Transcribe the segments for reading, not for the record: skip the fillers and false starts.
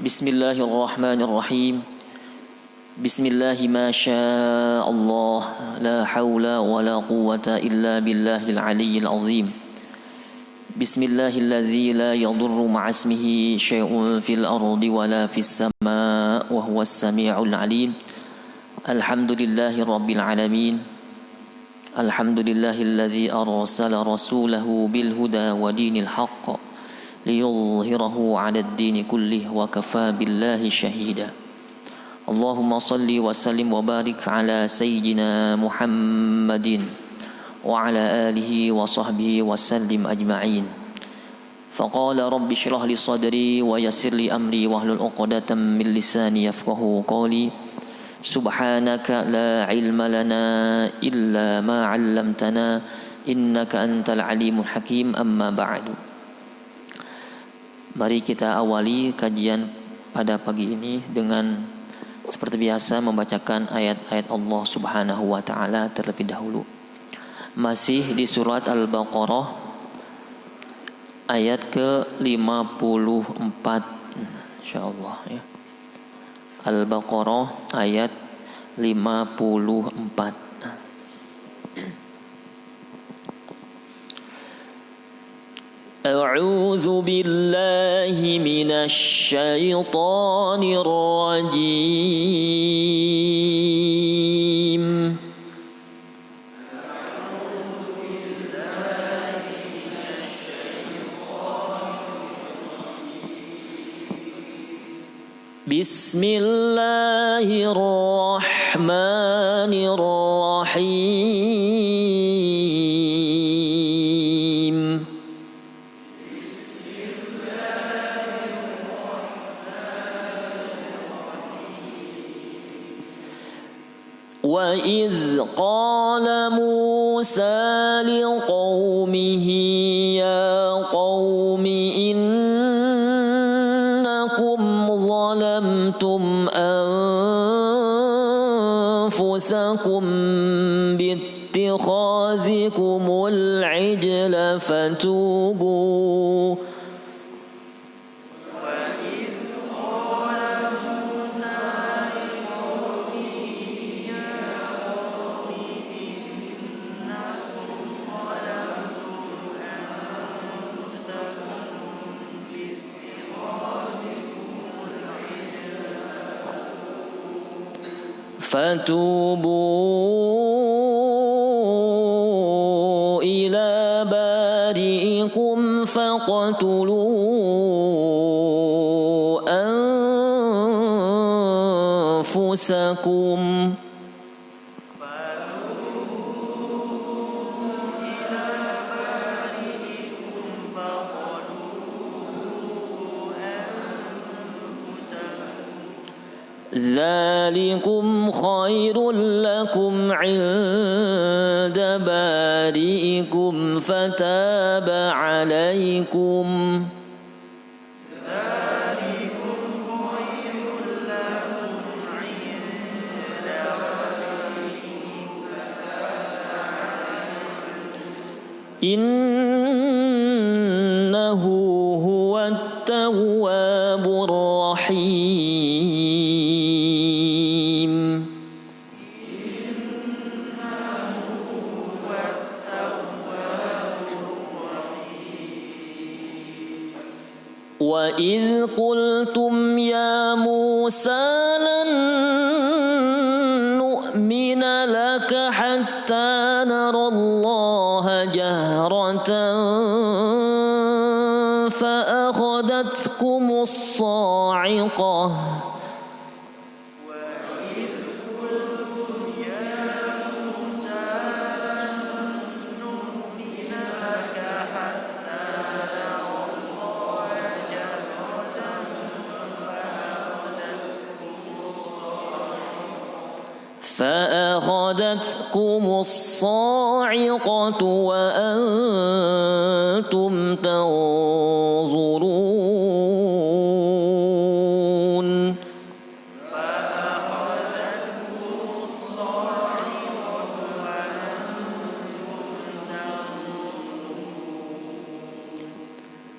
Bismillahirrahmanirrahim. Bismillahi ma syaa Allah, la haula wa la quwwata illa billahil aliyyil azim. Bismillahilladzi la yadurru ma'asmihi syai'un fil ardi wa la fis samaa wa huwas samii'ul 'aliim. Alhamdulillahi rabbil 'alamin. Alhamdulillahilladzi arsala rasulahu bil huda wa dinil haqq liyudhhirahu 'alad dini kullih wa kafaa billahi syahida. Allahumma salli wa sallim wa barik ala sayyidina Muhammadin wa ala alihi wa sahbihi wa sallim ajma'in. Faqala rabbi shrah li sadri wa yassir li amri wahlul 'uqdatam min lisani yafqahu qawli. Subhanaka la ilma lana illa ma 'allamtana innaka antal alimul hakim. Amma ba'du. Mari kita awali kajian pada pagi ini dengan seperti biasa membacakan ayat-ayat Allah Subhanahu wa taala terlebih dahulu. Masih di surat Al-Baqarah ayat ke-54 insyaallah ya. Al-Baqarah ayat 54. A'udzu billahi minasy syaithanir rajim. Bismillahirrahmanirrahim. وَإِذْ قَالَ مُوسَى لِقَوْمِهِ يَا قَوْمِ إِنَّكُمْ ظَلَمْتُمْ أَنفُسَكُمْ بِاتِّخَاذِكُمُ الْعِجْلَ فَتُوبُوا إلى بارئكم فاقتلوا أنفسكم ذلكم خير لكم عند بارئكم فتاب عليكم إنه هو التواب الرحيم. وَإِذْ قُلْتُمْ يَا مُوسَى لَن نُّؤْمِنَ لَكَ حَتَّى نَرَى اللَّهَ جَهْرَةً فَأَخَذَتْكُمُ الصَّاعِقَةُ وأنتم تنظرون.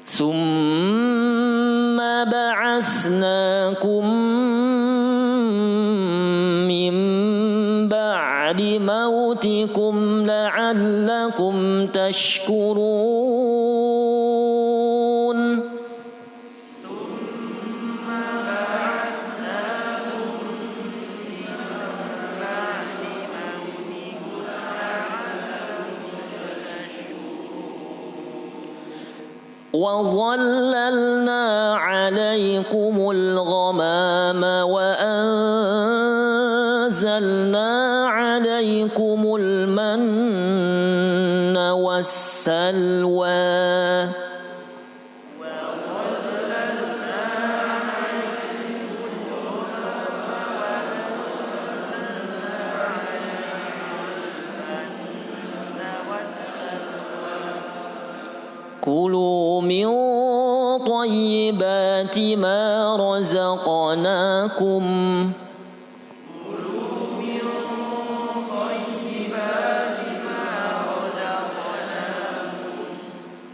ثم بعثناكم من بعد موتكم لعلكم تشكرون وظللنا عليكم الغمام وأنزلنا عليكم المن والسلوى كلوا من طيبات ما رزقناكم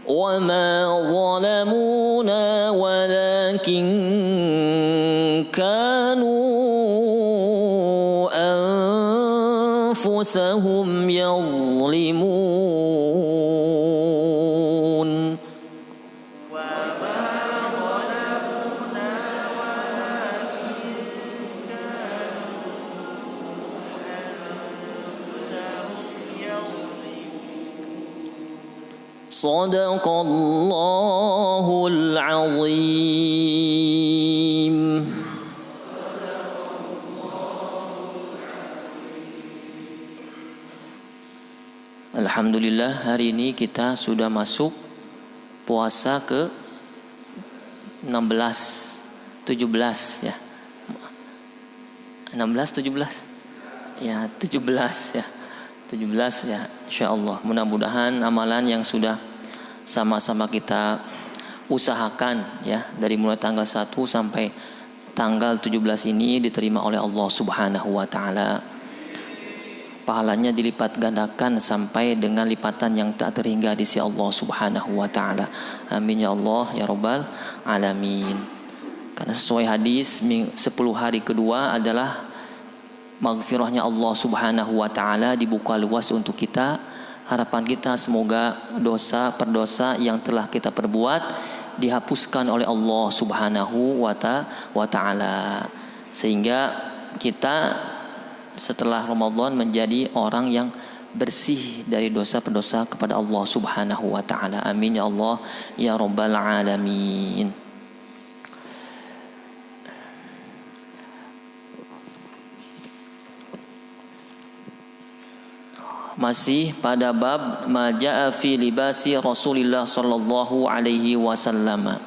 وما ظلمونا ولكن كانوا أنفسهم يظلمون صدق الله العظيم. Alhamdulillah, hari ini kita sudah masuk puasa ke 16 17 ya. 16 17 ya, 17 ya. 17 ya, insyaallah. Mudah-mudahan amalan yang sudah sama-sama kita usahakan ya dari mulai tanggal 1 sampai tanggal 17 ini diterima oleh Allah Subhanahu wa taala. Pahalanya dilipat gandakan sampai dengan lipatan yang tak terhingga di sisi Allah Subhanahu wa taala. Amin ya Allah ya rabbal alamin. Karena sesuai hadis 10 hari kedua adalah maghfirahnya Allah Subhanahu wa taala dibuka luas untuk kita. Harapan kita semoga dosa perdosa yang telah kita perbuat dihapuskan oleh Allah Subhanahu wa taala, sehingga kita setelah Ramadan menjadi orang yang bersih dari dosa perdosa kepada Allah Subhanahu wa taala. Amin ya Allah ya rabbal alamin. Masih pada bab maja'a fi libasi Rasulillah sallallahu alaihi wasallam.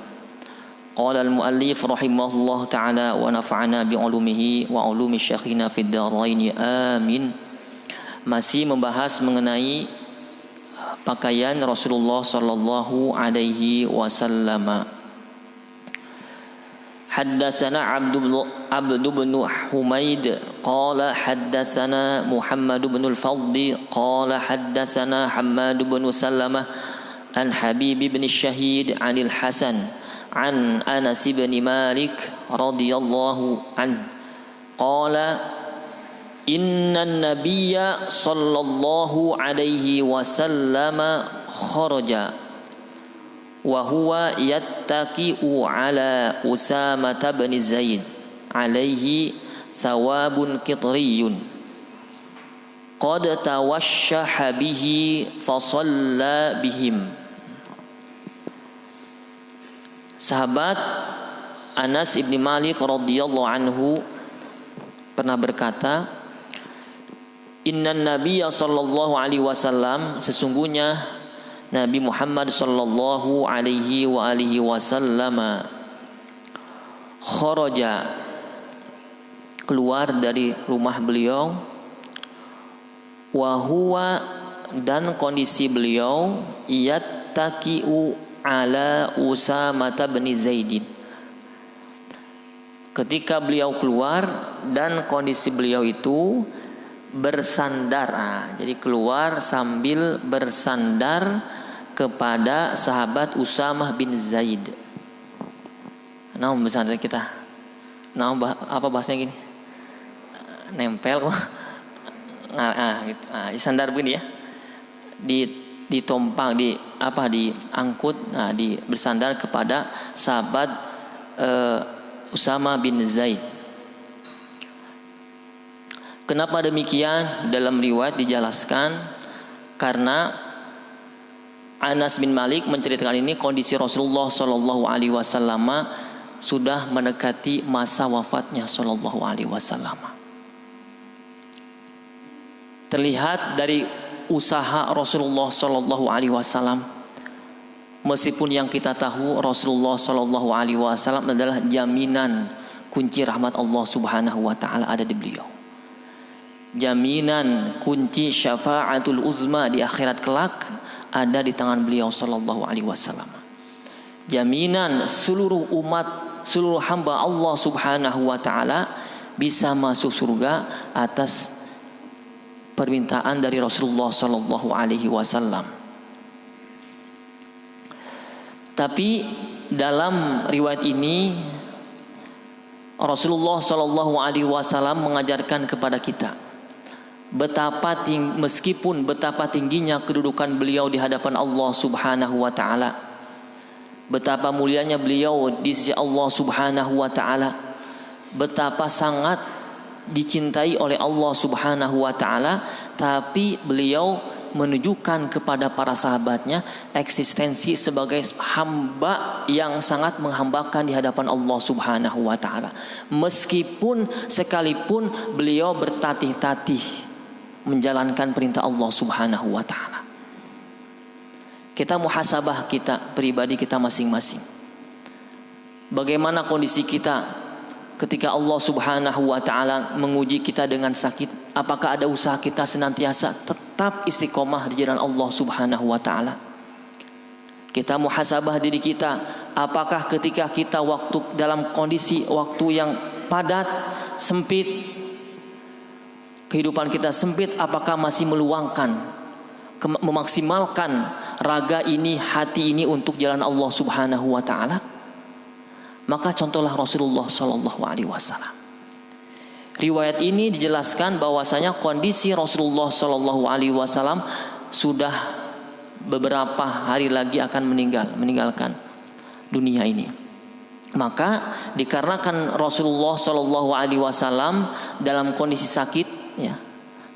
Qala al-muallif rahimahullah ta'ala wa nafa'ana bi ulumihi wa ulumi syekhina fid dharain amin. Masih membahas mengenai pakaian Rasulullah sallallahu alaihi wasallam. حدثنا عبد بن حميد قال حدثنا محمد بن الفضل قال حدثنا حماد بن سلمة عن حبيب بن الشهيد عن الحسن عن أنس بن مالك رضي الله عنه قال إن النبي صلى الله عليه وسلم خرج وهو يتكئ على أسامة بن زيد عليه ثواب قطري قد توشح به فصلى بهم. Sahabat Anas ibn Malik radhiyallahu anhu pernah berkata, Innan Nabiyya sallallahu alaihi wasallam, sesungguhnya Nabi Muhammad sallallahu alaihi wa alihi wasallam kharaja, keluar dari rumah beliau, wa huwa, dan kondisi beliau, yattaqi'u ala Usamah bin Zaid. Ketika beliau keluar dan kondisi beliau itu bersandar, jadi keluar sambil bersandar kepada sahabat Usamah bin Zaid. Nah, pesantren kita. Nah, apa bahasanya gini? Nempel kok. Gitu. Sandar begini ya. Ditompang diangkut, bersandar kepada sahabat Usama bin Zaid. Kenapa demikian? Dalam riwayat dijelaskan karena Anas bin Malik menceritakan ini kondisi Rasulullah Shallallahu Alaihi Wasallam sudah mendekati masa wafatnya Shallallahu Alaihi Wasallam. Terlihat dari usaha Rasulullah Shallallahu Alaihi Wasallam, meskipun yang kita tahu Rasulullah Shallallahu Alaihi Wasallam adalah jaminan kunci rahmat Allah Subhanahu Wa Taala ada di beliau. Jaminan kunci syafaatul uzma di akhirat kelak ada di tangan beliau sallallahu alaihi wasallam. Jaminan seluruh umat, seluruh hamba Allah Subhanahu wa taala bisa masuk surga atas permintaan dari Rasulullah sallallahu alaihi wasallam. Tapi dalam riwayat ini Rasulullah sallallahu alaihi wasallam mengajarkan kepada kita meskipun betapa tingginya kedudukan beliau di hadapan Allah Subhanahu wa taala, betapa mulianya beliau di sisi Allah Subhanahu wa taala, betapa sangat dicintai oleh Allah Subhanahu wa taala, tapi beliau menunjukkan kepada para sahabatnya eksistensi sebagai hamba yang sangat menghambakan di hadapan Allah Subhanahu wa taala. Meskipun sekalipun beliau bertatih-tatih menjalankan perintah Allah Subhanahu wa taala. Kita muhasabah kita pribadi kita masing-masing. Bagaimana kondisi kita ketika Allah Subhanahu wa taala menguji kita dengan sakit? Apakah ada usaha kita senantiasa tetap istiqomah di jalan Allah Subhanahu wa taala? Kita muhasabah diri kita, apakah ketika kita dalam kondisi waktu yang padat, sempit, kehidupan kita sempit, apakah masih meluangkan, memaksimalkan raga ini, hati ini untuk jalan Allah Subhanahu wa taala? Maka contohlah Rasulullah sallallahu alaihi wasallam. Riwayat ini dijelaskan bahwasanya kondisi Rasulullah sallallahu alaihi wasallam sudah beberapa hari lagi akan meninggalkan dunia ini. Maka dikarenakan Rasulullah sallallahu alaihi wasallam dalam kondisi sakit,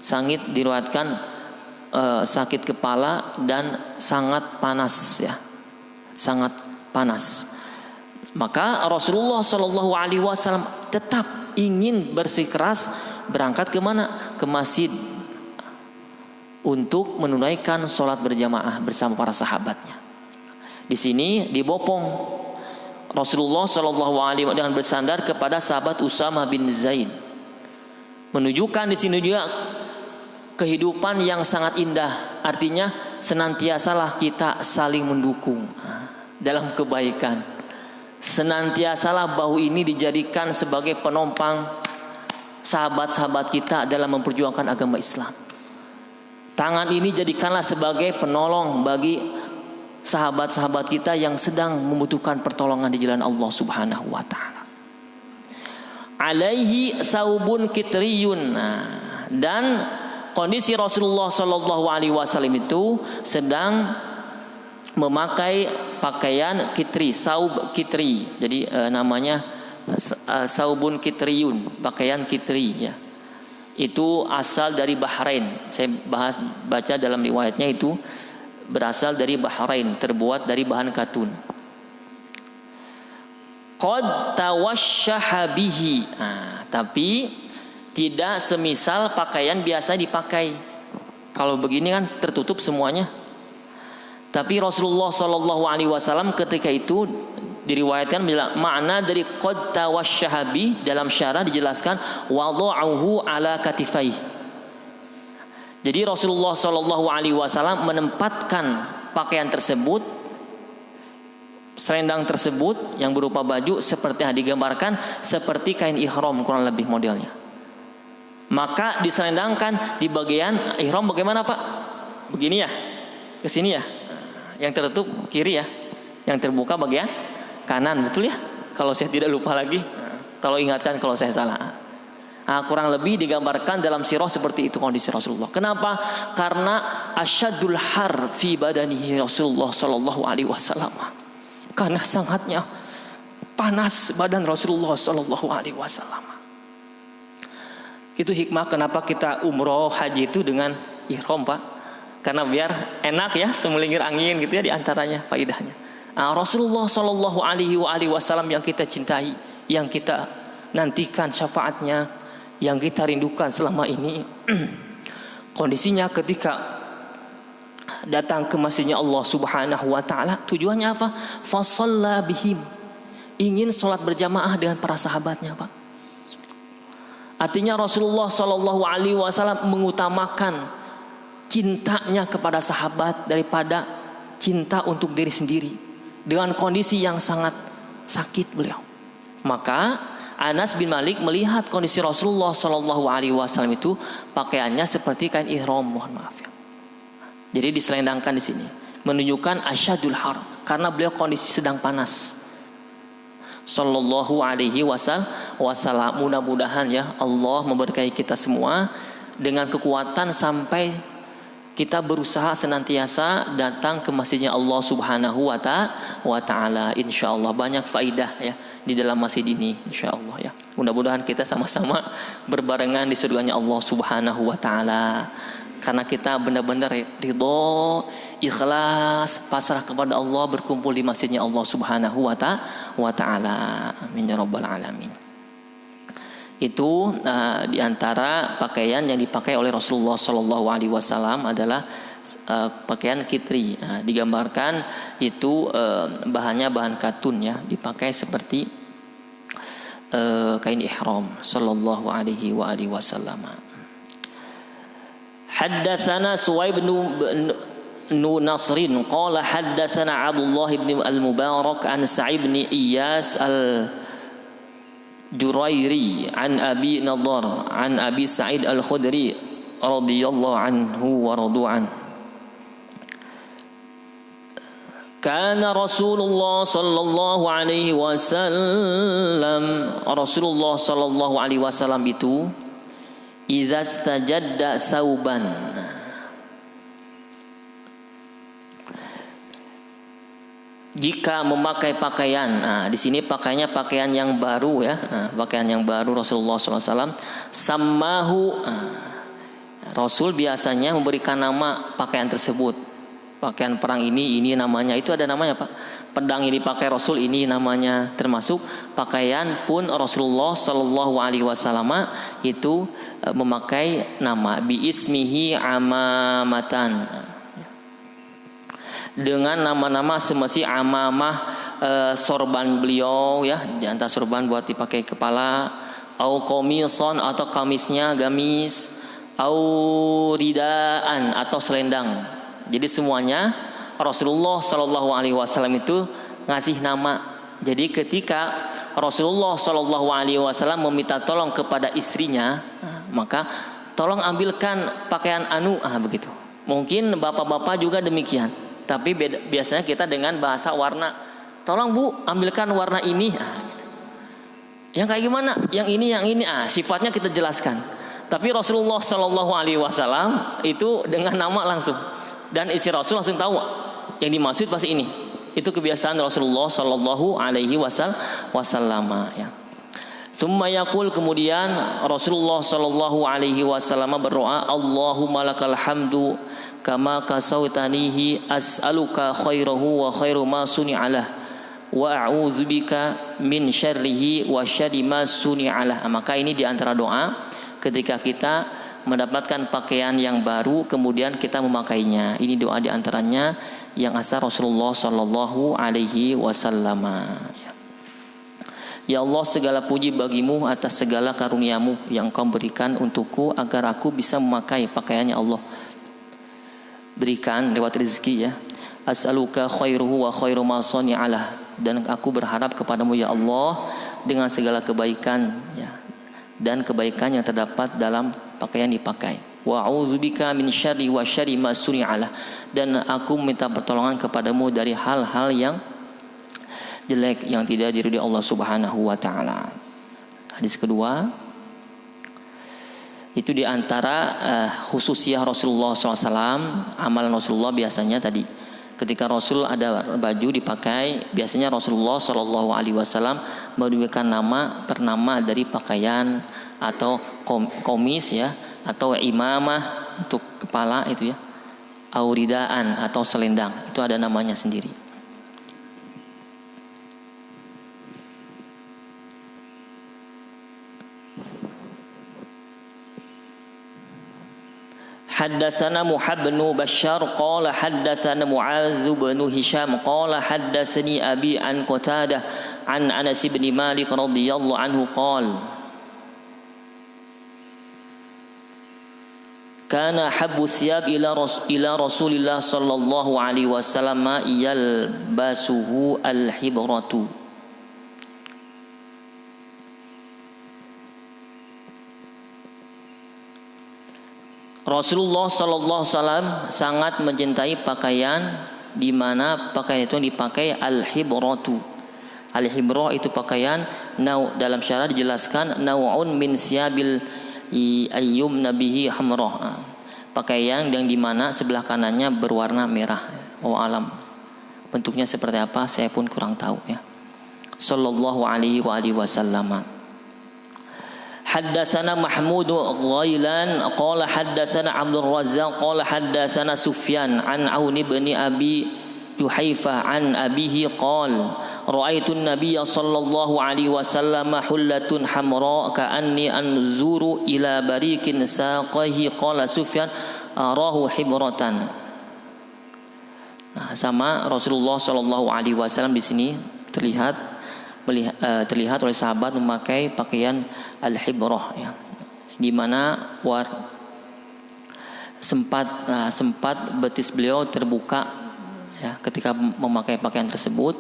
sangat diriwayatkan sakit kepala dan sangat panas, sangat panas. Maka Rasulullah Shallallahu Alaihi Wasallam tetap ingin bersikeras berangkat ke mana? Ke masjid untuk menunaikan sholat berjamaah bersama para sahabatnya. Di sini dibopong Rasulullah Shallallahu Alaihi Wasallam dengan bersandar kepada sahabat Usama bin Zaid, menunjukkan di sini juga kehidupan yang sangat indah. Artinya senantiasalah kita saling mendukung dalam kebaikan. Senantiasalah bahu ini dijadikan sebagai penopang sahabat-sahabat kita dalam memperjuangkan agama Islam. Tangan ini jadikanlah sebagai penolong bagi sahabat-sahabat kita yang sedang membutuhkan pertolongan di jalan Allah Subhanahu wa taala. Alaihi saubun kitriyun. Dan kondisi Rasulullah sallallahu alaihi wasallam itu sedang memakai pakaian kitri, saub kitri. Jadi namanya saubun kitriyun, pakaian kitri ya. Itu asal dari Bahrain. Saya baca dalam riwayatnya itu berasal dari Bahrain, terbuat dari bahan katun. Qad tawashshaha bihi. Tapi tidak semisal pakaian biasa dipakai. Kalau begini kan tertutup semuanya. Tapi Rasulullah Shallallahu Alaihi Wasallam ketika itu diriwayatkan makna dari qad tawashshaha bihi dalam syarah dijelaskan wada'uhu ala katifai. Jadi Rasulullah Shallallahu Alaihi Wasallam menempatkan pakaian tersebut, selendang tersebut yang berupa baju seperti yang digambarkan seperti kain ihram kurang lebih modelnya. Maka diselendangkan di bagian ihram bagaimana Pak? Begini ya, ke sini ya. Yang tertutup kiri ya, yang terbuka bagian kanan, betul ya? Kalau saya tidak lupa lagi, tolong ingatkan kalau saya salah. Kurang lebih digambarkan dalam sirah seperti itu kondisi Rasulullah. Kenapa? Karena asyadul har fi badanihi Rasulullah sallallahu alaihi wasallam. Karena sangatnya panas badan Rasulullah sallallahu alaihi wasallam. Itu hikmah kenapa kita umroh haji itu dengan ihram, Pak. Karena biar enak ya, semelingkir angin gitu ya, diantaranya faidahnya. Rasulullah sallallahu alaihi wasallam yang kita cintai, yang kita nantikan syafaatnya, yang kita rindukan selama ini. Kondisinya ketika datang ke masjidnya Allah Subhanahu wa taala, tujuannya apa? Fasalla bihim. Ingin sholat berjamaah dengan para sahabatnya, Pak. Artinya Rasulullah sallallahu alaihi wasallam mengutamakan cintanya kepada sahabat daripada cinta untuk diri sendiri, dengan kondisi yang sangat sakit beliau. Maka Anas bin Malik melihat kondisi Rasulullah sallallahu alaihi wasallam itu pakaiannya seperti kain ihram, mohon maaf ya. Jadi diselendangkan di sini, menunjukkan asyadul har, karena beliau kondisi sedang panas. Sallallahu alaihi wasallam. Mudah-mudahan ya Allah memberkahi kita semua dengan kekuatan sampai kita berusaha senantiasa datang ke masjidnya Allah Subhanahu wa taala. Insyaallah banyak faidah ya di dalam masjid ini, insyaallah ya. Mudah-mudahan kita sama-sama berbarengan di surganya Allah Subhanahu wa taala. Karena kita benar-benar ridho, ikhlas, pasrah kepada Allah, berkumpul di masjidnya Allah Subhanahu wa taala. Amin ya rabbal alamin. Itu diantara pakaian yang dipakai oleh Rasulullah sallallahu alaihi wasallam adalah pakaian kitri. Digambarkan itu bahannya bahan katun ya, dipakai seperti kain ihram sallallahu alaihi wasallam. Haddatsana Suwaib bin Nasrin qala haddatsana Abdullah bin Al-Mubarak an Sa'id bin Iyas Jurairi an Abi Nadar an Abi Sa'id Al-Khudri radhiyallahu anhu wa radu'an. Kana Rasulullah sallallahu alaihi wasallam, Rasulullah sallallahu alaihi wasallam itu idza stajadda sauban, jika memakai pakaian. Di sini pakaiannya pakaian yang baru ya, pakaian yang baru Rasulullah SAW. Sammahu, Rasul biasanya memberikan nama pakaian tersebut. Pakaian perang ini namanya, itu ada namanya Pak. Pedang yang dipakai Rasul ini namanya, termasuk pakaian pun Rasulullah Sallallahu Alaihi Wasallam itu memakai nama biismihi amamatan, dengan nama-nama semesti amamah, sorban beliau ya, di antara sorban buat dipakai kepala, au qamisan atau kamisnya gamis, au ridaan atau selendang. Jadi semuanya Rasulullah Sallallahu Alaihi Wasallam itu ngasih nama. Jadi ketika Rasulullah Sallallahu Alaihi Wasallam meminta tolong kepada istrinya, maka tolong ambilkan pakaian begitu. Mungkin bapak-bapak juga demikian. Tapi biasanya kita dengan bahasa warna. Tolong Bu, ambilkan warna ini. Yang kayak gimana? Yang ini. Sifatnya kita jelaskan. Tapi Rasulullah Sallallahu Alaihi Wasallam itu dengan nama langsung. Dan istri Rasul langsung tahu yang dimaksud pasti ini. Itu kebiasaan Rasulullah Sallallahu Alaihi Wasallam ya. Tsumma yaqul, kemudian Rasulullah Sallallahu Alaihi Wasallam berdoa, Allahumma lakal hamdu kama kasautanihi, as'aluka khairahu wa khairu ma suni'alah wa a'udzubika min syarrihi wa syarri ma suni'alah. Maka ini diantara doa ketika kita mendapatkan pakaian yang baru kemudian kita memakainya. Ini doa diantaranya yang asal Rasulullah Sallallahu Alaihi Wasallam. Ya Allah, segala puji bagimu atas segala karuniamu yang kau berikan untukku agar aku bisa memakai pakaiannya Allah. Berikan lewat rezeki ya. As'aluka khairuhu wa khairu ma sani'alah, dan aku berharap kepadamu ya Allah dengan segala kebaikan ya, dan kebaikan yang terdapat dalam pakaian dipakai. Wa a'udzubika min syarri wa syarri ma suni'alah, dan aku minta pertolongan kepadamu dari hal-hal yang jelek yang tidak diridhai Allah Subhanahu wa taala. Hadis kedua, itu di antara khususiyah Rasulullah SAW. Amalan Rasulullah biasanya tadi, ketika Rasul ada baju dipakai, biasanya Rasulullah SAW memberikan nama bernama dari pakaian atau komis ya, atau imamah untuk kepala itu ya, auridaan atau selendang, itu ada namanya sendiri. Haddatsana Muhammad bin Bashar qala haddatsana Mu'adz bin Hisham qala haddatsani abi an Qatadah an Anas bin Malik radhiyallahu anhu qala kana habbu thiyab ila Rasulillah sallallahu alaihi wasallam yalbasuhu al-hibratu. Rasulullah sallallahu alaihi wasallam sangat mencintai pakaian di mana pakaian itu dipakai al-hibratu. Al-hibrah itu pakaian dalam syarah dijelaskan nau'un min thiyabil ayyum nabihi hamrah. Pakaian yang di mana sebelah kanannya berwarna merah. Wallahu alam. Bentuknya seperti apa saya pun kurang tahu ya. Sallallahu alaihi wasallam. Haddatsana Mahmud Ghailan qala haddatsana Abdul Razzaq qala haddatsana Sufyan an Aun bin Abi Juhaifah an abihi qala ra'aitu an-nabiyya sallallahu alaihi wasallam hullatun hamra ka'anni anzuru ila barikin saqaihi qala Sufyan arahu hibratan. Nah, sama Rasulullah sallallahu alaihi wasallam di sini terlihat oleh sahabat memakai pakaian al-hibrah ya, di mana sempat betis beliau terbuka ya ketika memakai pakaian tersebut.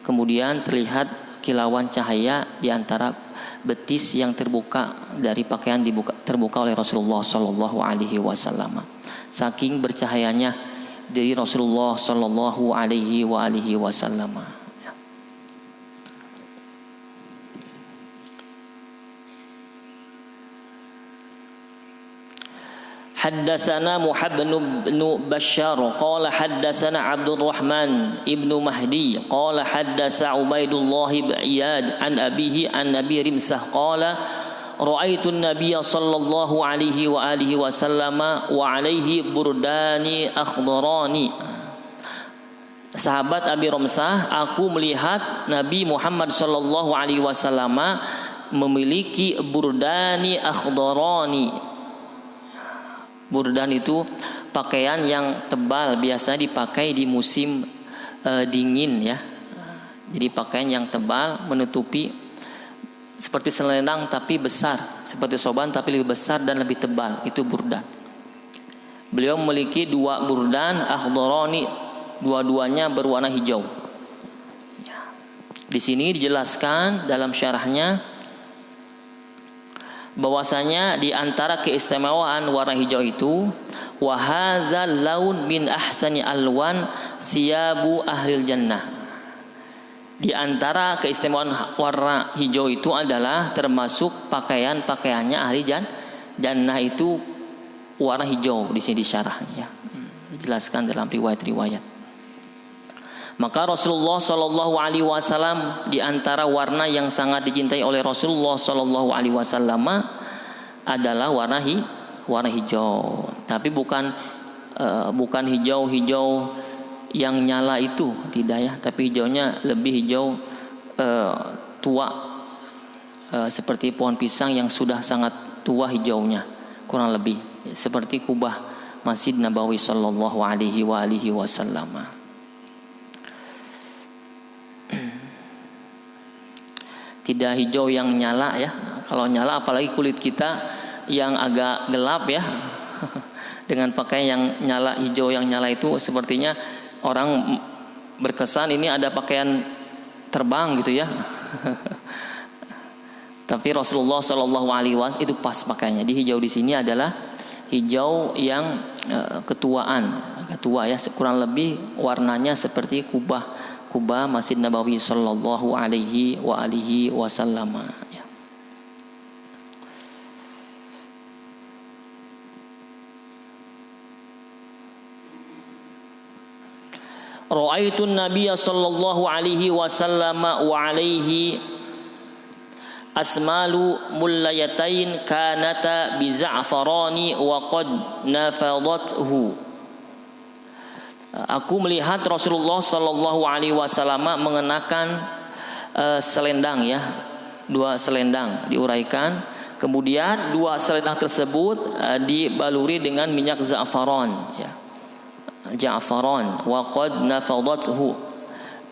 Kemudian terlihat kilauan cahaya di antara betis yang terbuka dari pakaian terbuka oleh Rasulullah sallallahu alaihi wasallam. Saking bercahayanya dari Rasulullah sallallahu alaihi wasallam. Haddatsana Muhammad bin Bashar qala haddatsana Abdul Rahman ibnu Mahdi qala haddatsa Ubaidullah bin Iyad an abihi an Nabi Rimsah qala ra'aitu an-nabiyya sallallahu alaihi wa alihi wasallam wa alaihi burdani akhdarani. Sahabat Abi Ramsah, aku melihat Nabi Muhammad sallallahu alaihi wasallam memiliki burdani akhdarani. Burdan itu pakaian yang tebal, biasanya dipakai di musim dingin ya. Jadi pakaian yang tebal menutupi seperti selendang tapi besar, seperti sorban tapi lebih besar dan lebih tebal, itu burdan. Beliau memiliki dua burdan akhdarani, dua-duanya berwarna hijau. Di sini dijelaskan dalam syarahnya bahwasanya di antara keistimewaan warna hijau itu wa hadzal laun min ahsani alwan thiyabu ahlil jannah. Di antara keistimewaan warna hijau itu adalah termasuk pakaiannya ahli jannah, itu warna hijau. Di sini disyarahnya ya. Dijelaskan dalam riwayat-riwayat. Maka Rasulullah sallallahu alaihi wasallam di antara warna yang sangat dicintai oleh Rasulullah sallallahu alaihi wasallam adalah warna hijau. Tapi bukan hijau yang nyala itu, tidak ya, tapi hijaunya lebih hijau tua, seperti pohon pisang yang sudah sangat tua hijaunya, kurang lebih seperti kubah Masjid Nabawi sallallahu alaihi wasallam. Tidak hijau yang nyala ya. Kalau nyala apalagi kulit kita yang agak gelap ya. Dengan pakaian yang nyala, hijau yang nyala itu sepertinya orang berkesan ini ada pakaian terbang gitu ya. Tapi Rasulullah sallallahu alaihi wasallam itu pas pakaiannya. Di hijau di sini adalah hijau yang ketuaan, agak tua ya, kurang lebih warnanya seperti kubah Quba Masjid Nabawi sallallahu alaihi wa alihi wasallam. Ya. Ra'aitun Nabiyya sallallahu alaihi wasallam wa alaihi asmalu mullayatain kanata bi za'farani wa qad nafadathu. Aku melihat Rasulullah sallallahu alaihi wasallam mengenakan selendang, ya, 2 selendang diuraikan, kemudian 2 selendang tersebut dibaluri dengan minyak za'faron, ya. Ja'faron wa qad nafadathu,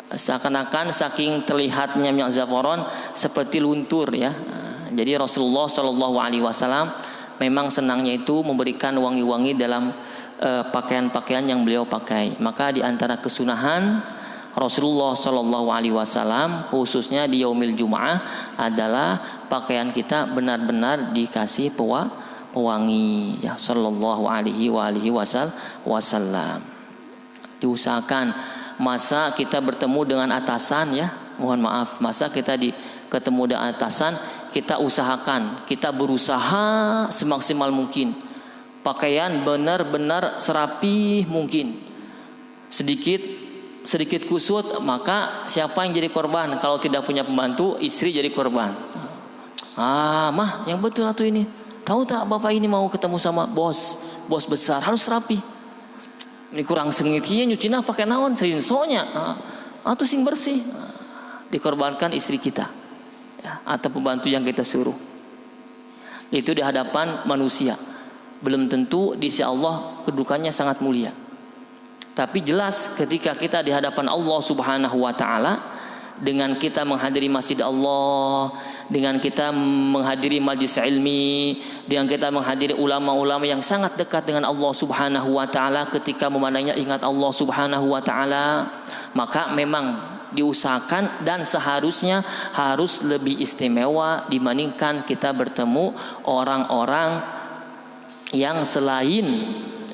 seakan-akan saking terlihatnya minyak za'faron seperti luntur, ya. Jadi Rasulullah sallallahu alaihi wasallam memang senangnya itu memberikan wangi-wangi dalam pakaian-pakaian yang beliau pakai. Maka di antara kesunahan Rasulullah sallallahu alaihi wasallam khususnya di yaumil Jumaah adalah pakaian kita benar-benar dikasih pewangi, ya, sallallahu alaihi wasallam. Diusahakan, masa kita bertemu dengan atasan, ya, mohon maaf, masa kita ketemu dengan atasan, kita usahakan, kita berusaha semaksimal mungkin pakaian benar-benar serapi mungkin. Sedikit kusut, maka siapa yang jadi korban? Kalau tidak punya pembantu, istri jadi korban. Mah, yang betul atuh ini. Tahu tak bapak ini mau ketemu sama bos besar, harus rapi. Ini kurang sengitnya nyucina pakai naon serinsonya. Atau sing bersih. Dikorbankan istri kita, ya, atau pembantu yang kita suruh. Itu di hadapan manusia. Belum tentu di sisi Allah kedudukannya sangat mulia. Tapi jelas ketika kita di hadapan Allah Subhanahu wa taala, dengan kita menghadiri masjid Allah, dengan kita menghadiri majlis ilmi, dengan kita menghadiri ulama-ulama yang sangat dekat dengan Allah Subhanahu wa taala, ketika memandangnya ingat Allah Subhanahu wa taala, maka memang diusahakan dan seharusnya harus lebih istimewa dibandingkan kita bertemu orang-orang yang selain,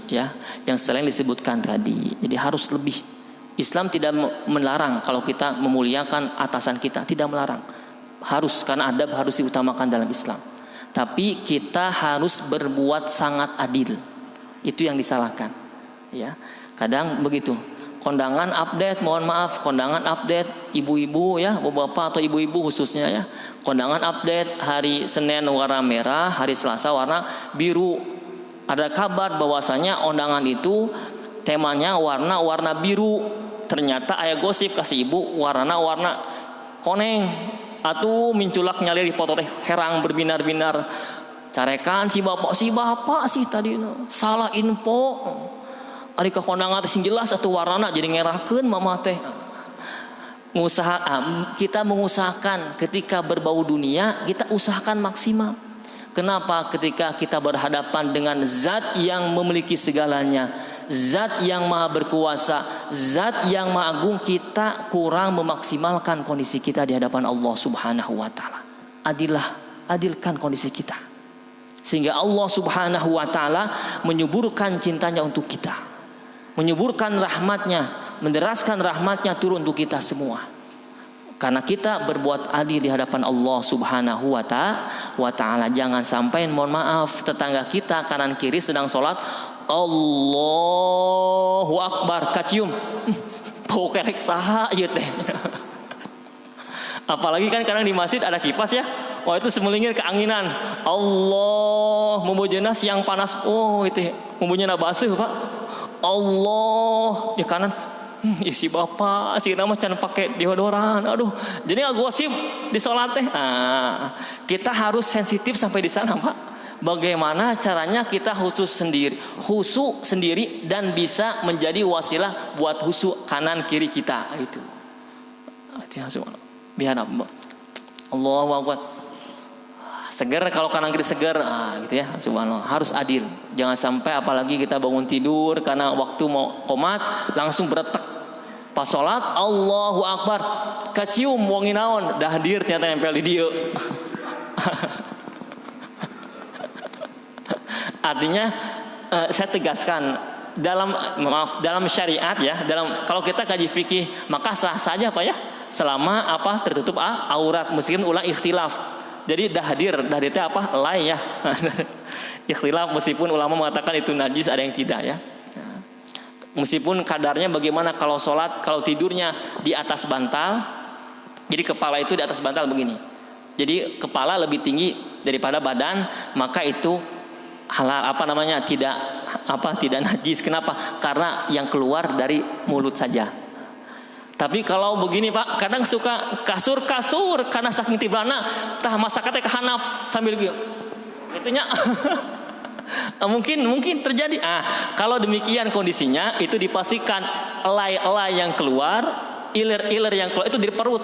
ya, yang selain disebutkan tadi. Jadi harus lebih. Islam tidak melarang kalau kita memuliakan atasan kita, tidak melarang. Harus, karena adab harus diutamakan dalam Islam. Tapi kita harus berbuat sangat adil. Itu yang disalahkan, ya. Kadang begitu. Kondangan update, mohon maaf, kondangan update ibu-ibu, ya, bapak atau ibu-ibu khususnya, ya. Kondangan update hari Senin warna merah, hari Selasa warna biru. Ada kabar bahwasanya undangan itu temanya warna biru. Ternyata aya gosip kasih ibu warna koneng. Atuh minculak nyalir foto teh herang berbinar-binar. Carekan si bapak sih tadi salah info. Ari ka kondangan teh sing jelas atuh warna jadi ngerahkeun mama teh. Kita mengusahakan ketika berbau dunia, kita usahakan maksimal. Kenapa? Ketika kita berhadapan dengan zat yang memiliki segalanya, zat yang maha berkuasa, zat yang maha agung, kita kurang memaksimalkan kondisi kita di hadapan Allah Subhanahu wa taala. Adilkan kondisi kita, sehingga Allah Subhanahu wa taala menyuburkan cintanya untuk kita, menyuburkan rahmatnya, menderaskan rahmatnya turun untuk kita semua. Karena kita berbuat adil di hadapan Allah Subhanahu wa ta'ala. Jangan sampai, mohon maaf, tetangga kita kanan kiri sedang sholat, Allahu Akbar, kacium bau kerek saha ieu teh. Apalagi kan kadang di masjid ada kipas, ya. Wah, itu semelingir keanginan. Allah, membujana siang panas. Oh, itu membujana basuh, Pak. Allah di kanan. Isi bapak si nama can pakai deodoran, aduh, jadi nggak gosip di sholat teh. Kita harus sensitif sampai di sana, Pak. Bagaimana caranya kita husu sendiri dan bisa menjadi wasilah buat husu kanan kiri kita itu. Biar Allahu Akbar. Seger kalau kanan kiri seger, gitu ya, subhanallah. Harus adil. Jangan sampai apalagi kita bangun tidur karena waktu mau qomat langsung beretek. Pas sholat Allahu Akbar, kacium wangi naon, dah hadir ternyata nempel di dieu. Artinya saya tegaskan, dalam syariat ya, kalau kita kaji fikih maka sah saja Pak ya, selama tertutup aurat meskipun ulah ikhtilaf. Jadi dahdir itu lay ya. Ikhtilaf meskipun ulama mengatakan itu najis, ada yang tidak ya. Meskipun kadarnya bagaimana, kalau sholat, kalau tidurnya di atas bantal, jadi kepala itu di atas bantal begini. Jadi kepala lebih tinggi daripada badan, maka itu halal tidak najis. Kenapa? Karena yang keluar dari mulut saja. Tapi kalau begini Pak, kadang suka kasur karena saking tibrana tah masakatnya kehanap sambil gitu. Itunya mungkin terjadi. Kalau demikian kondisinya itu dipastikan elai yang keluar, iler yang keluar itu dari perut.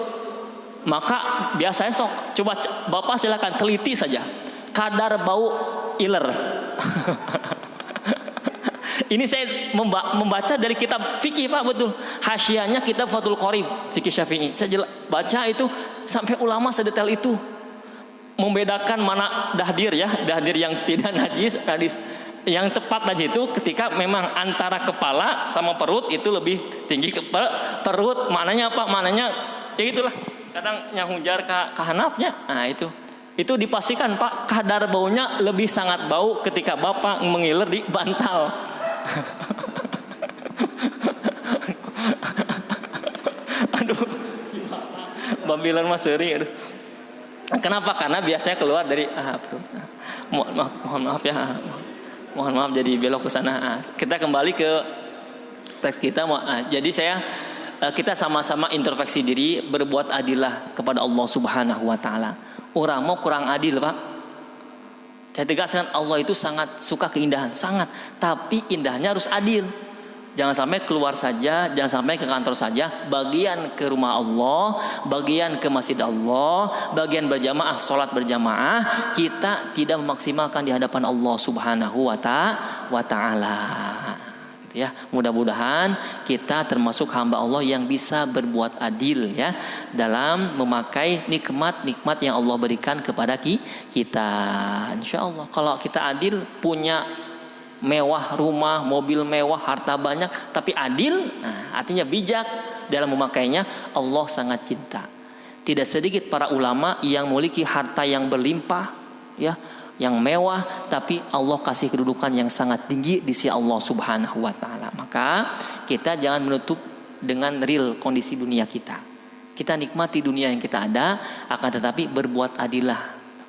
Maka biasanya coba Bapak silakan teliti saja kadar bau iler. Ini saya membaca dari kitab fikih Pak, betul. Hasyiahnya kitab Fathul Qorib fikih Syafi'i. Saya baca itu sampai ulama sedetail itu membedakan mana dahdir yang tidak najis. Yang tepat najis itu ketika memang antara kepala sama perut itu lebih tinggi ke perut. Maknanya apa? Maknanya ya itulah. Kadang yang hujar ke hanafnya. Nah itu dipastikan Pak, kadar baunya lebih sangat bau ketika Bapak mengiler di bantal. Aduh, Babilan Mas Seri. Aduh. Kenapa? Karena biasanya keluar dari mohon maaf ya. Mohon maaf jadi belok ke sana. Kita kembali ke teks kita. Jadi kita sama-sama introspeksi diri, berbuat adillah kepada Allah Subhanahu wa taala. Orang mau kurang adil Pak. Saya tegaskan, Allah itu sangat suka keindahan, sangat. Tapi indahnya harus adil. Jangan sampai keluar saja, jangan sampai ke kantor saja. Bagian ke rumah Allah, bagian ke masjid Allah, bagian berjamaah, sholat berjamaah, kita tidak memaksimalkan di hadapan Allah Subhanahu wa ta'ala. Ya, mudah-mudahan kita termasuk hamba Allah yang bisa berbuat adil ya dalam memakai nikmat-nikmat yang Allah berikan kepada kita. Insya Allah kalau kita adil, punya mewah rumah, mobil mewah, harta banyak, tapi adil, artinya bijak dalam memakainya, Allah sangat cinta. Tidak sedikit para ulama yang memiliki harta yang berlimpah ya, yang mewah, tapi Allah kasih kedudukan yang sangat tinggi di sisi Allah Subhanahu wa taala. Maka kita jangan menutup dengan real kondisi dunia kita. Kita nikmati dunia yang kita ada, akan tetapi berbuat adillah,